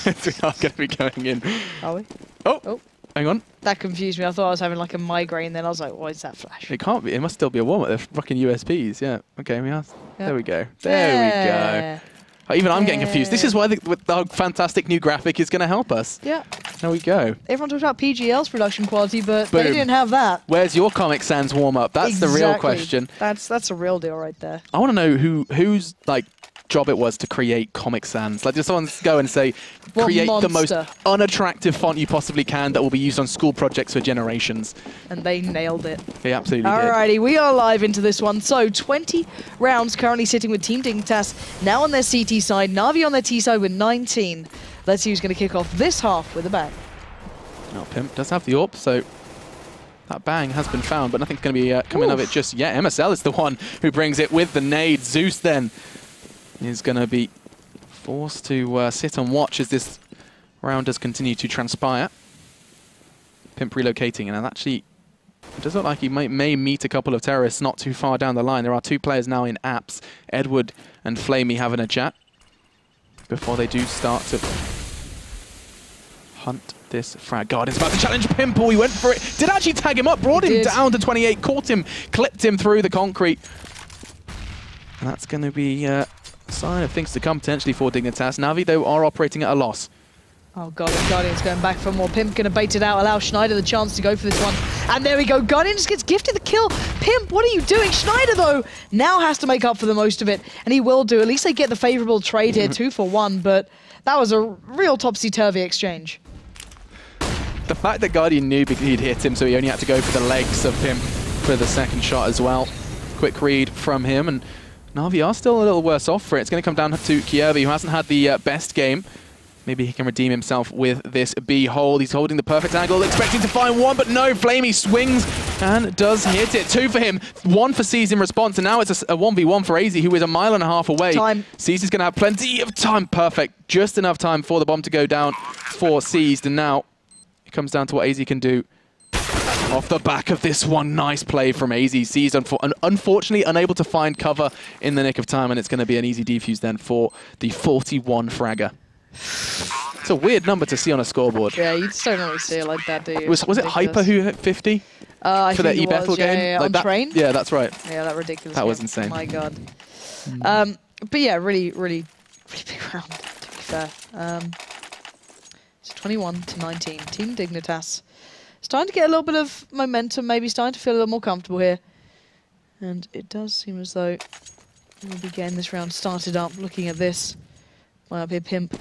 A: We are going to be going in.
B: Are we?
A: Oh. Hang on.
B: That confused me. I thought I was having like a migraine, then I was like, what is that flash?
A: It can't be. It must still be a warm-up. They're fucking USBs. Yeah. Okay, we are. Yep. There we go. There we go. Even I'm getting confused. This is why the fantastic new graphic is going to help us.
B: Yeah.
A: There we go.
B: Everyone talked about PGL's production quality, but they didn't have that.
A: Where's your Comic Sans warm-up? That's the real question.
B: That's a real deal right there.
A: I want to know whose like job it was to create Comic Sans. Like, did someone go and say, create the most unattractive font you possibly can that will be used on school projects for generations?
B: And they nailed it.
A: They absolutely did.
B: Alrighty, we are live into this one. So, 20 rounds currently sitting with Team Dignitas, now on their CT side, Na'Vi on their T side with 19. Let's see who's going to kick off this half with a bang. Now,
A: Pimp does have the AWP, so that bang has been found, but nothing's going to be coming of it just yet. MSL is the one who brings it with the nade. Zeus then is going to be forced to sit and watch as this round does continue to transpire. Pimp relocating, and actually it does look like he may meet a couple of terrorists not too far down the line. There are 2 players now in apps, Edward and Flamey, having a chat before they do start to hunt this frag. Guardian's about to challenge Pimple. He went for it, did actually tag him up, brought him down to 28, caught him, clipped him through the concrete. And that's going to be sign of things to come potentially for Dignitas. Na'Vi, though, are operating at a loss.
B: Oh, Guardian's going back for more. Pimp going to bait it out, allow Schneider the chance to go for this one. And there we go. Guardian just gets gifted the kill. Pimp, what are you doing? Schneider, though, now has to make up for the most of it. And he will do. At least they get the favorable trade here, 2 for 1. But that was a real topsy-turvy exchange.
A: The fact that Guardian knew he'd hit him, so he only had to go for the legs of Pimp for the second shot as well. Quick read from him, and Na'Vi are still a little worse off for it. It's going to come down to Kievi, who hasn't had the best game. Maybe he can redeem himself with this B hold. He's holding the perfect angle, expecting to find one, but no. Flamey swings and does hit it. 2 for him, 1 for C's in response, and now it's a 1v1 for AZ, who is a mile and a half away. C's is going to have plenty of time. Perfect. Just enough time for the bomb to go down for C's, and now it comes down to what AZ can do. Off the back of this one, nice play from AZ. C's unfortunately unable to find cover in the nick of time, and it's going to be an easy defuse then for the 41 fragger. It's a weird number to see on a scoreboard.
B: Yeah, you just don't really see it like that, do you?
A: Was it Hyper who hit 50 for their E-Battle game?
B: Yeah,
A: like
B: on Train?
A: Yeah, that's right.
B: Yeah, that ridiculous.
A: That was insane.
B: My God. But yeah, really big round, to be fair. It's 21 to 19. Team Dignitas starting to get a little bit of momentum, maybe starting to feel a little more comfortable here. And it does seem as though we'll be getting this round started up. Looking at this. Line up here, Pimp.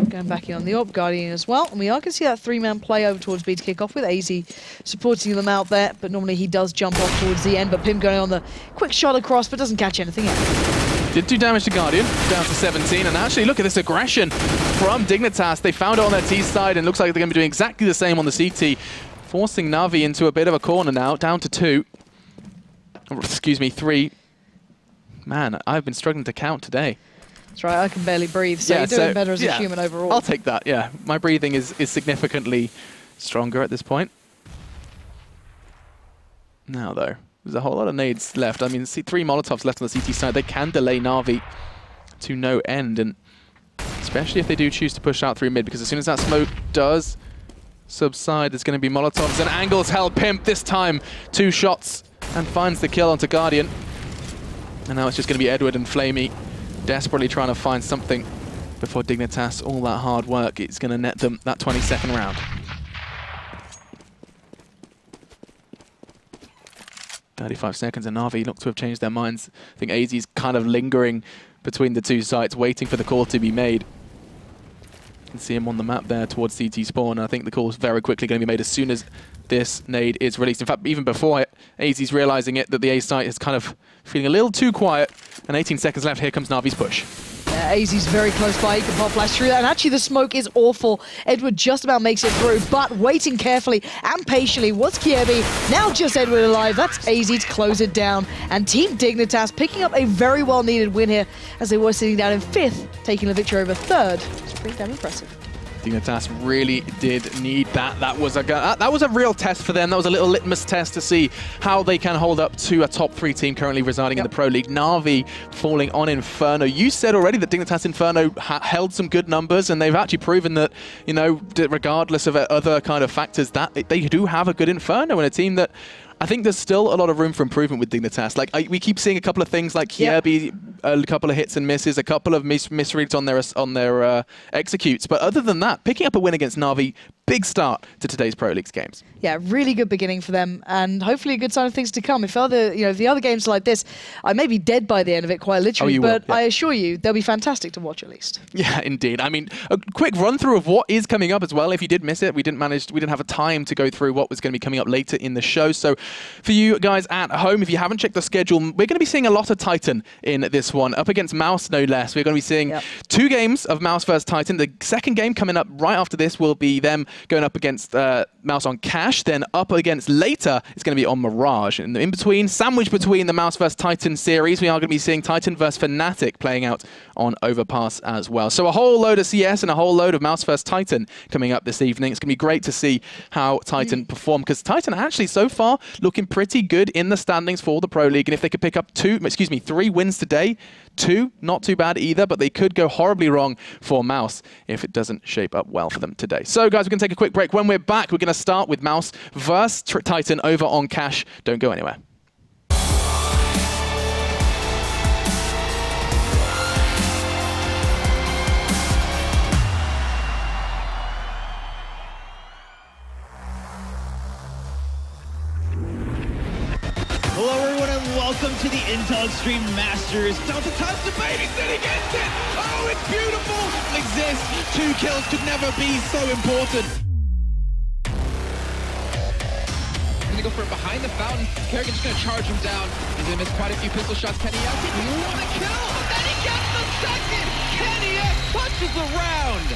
B: Going back in on the Op, Guardian as well. And we are going to see that three-man play over towards B to kick off with AZ supporting them out there. But normally he does jump off towards the end. But Pimp going on the quick shot across, but doesn't catch anything out.
A: Did do damage to Guardian, down to 17. And actually, look at this aggression from Dignitas. They found it on their T side, and looks like they're going to be doing exactly the same on the CT. Forcing Na'Vi into a bit of a corner now, down to 2. Excuse me, 3. Man, I've been struggling to count today.
B: That's right, I can barely breathe, so
A: yeah,
B: you're doing better as a human overall.
A: I'll take that, yeah. My breathing is significantly stronger at this point. Now, though, there's a whole lot of nades left. I mean, 3 Molotovs left on the CT side. They can delay Na'Vi to no end, and especially if they do choose to push out through mid, because as soon as that smoke does subside, there's going to be Molotovs, and angles held. Pimp this time 2 shots and finds the kill onto Guardian. And now it's just going to be Edward and Flamey desperately trying to find something before Dignitas. All that hard work, it's going to net them that 22nd round. "35 seconds, and Na'Vi look to have changed their minds. I think AZ's kind of lingering between the 2 sites, waiting for the call to be made. You can see him on the map there towards CT spawn. I think the call is very quickly going to be made as soon as this nade is released. In fact, even before it, AZ's realizing it, that the A site is kind of feeling a little too quiet. And 18 seconds left. Here comes Na'Vi's push.
B: Yeah, AZ's very close by. He can pop flash through that. And actually, the smoke is awful. Edward just about makes it through, but waiting carefully and patiently was Kiebi. Now just Edward alive. That's AZ to close it down. And Team Dignitas picking up a very well-needed win here as they were sitting down in 5th, taking the victory over 3rd. It's pretty damn impressive.
A: Dignitas really did need that. That was a real test for them. That was a little litmus test to see how they can hold up to a top 3 team currently residing in the Pro League. Na'Vi falling on Inferno. You said already that Dignitas Inferno held some good numbers, and they've actually proven that, you know, regardless of other kind of factors, that they do have a good Inferno and a team that I think there's still a lot of room for improvement with Dignitas. Like, we keep seeing a couple of things like Kiebi, a couple of hits and misses, a couple of misreads on their executes. But other than that, picking up a win against Na'Vi, big start to today's Pro Leagues games.
B: Yeah, really good beginning for them, and hopefully a good sign of things to come. If the other games like this, I may be dead by the end of it, quite literally, but I assure you, they'll be fantastic to watch at least.
A: Yeah, indeed. I mean, a quick run through of what is coming up as well. If you did miss it, we didn't have a time to go through what was going to be coming up later in the show. So for you guys at home, if you haven't checked the schedule, we're going to be seeing a lot of Titan in this one, up against Mouse, no less. We're going to be seeing 2 games of Mouse versus Titan. The second game coming up right after this will be them going up against Mouse on Cash, then up against later it's going to be on Mirage. And in between, sandwiched between the Mouse vs Titan series, we are going to be seeing Titan vs Fnatic playing out on Overpass as well. So a whole load of CS and a whole load of Mouse vs Titan coming up this evening. It's going to be great to see how Titan perform, because Titan actually so far looking pretty good in the standings for the Pro League. And if they could pick up 3 wins today, 2, not too bad either, but they could go horribly wrong for Mouse if it doesn't shape up well for them today. So guys, we're going to take a quick break. When we're back, we're going to start with Mouse versus Titan over on Cash. Don't go anywhere.
C: Hello everyone and welcome to the Intel Extreme Masters. Delta Time's debating it against it. Oh, it's beautiful. Exists. 2 kills could never be so important. Gonna go for it behind the fountain. Kerrigan's just gonna charge him down. He's gonna miss quite a few pistol shots. Kenny X, he won a kill, and then he gets the second. Kenny X punches the round.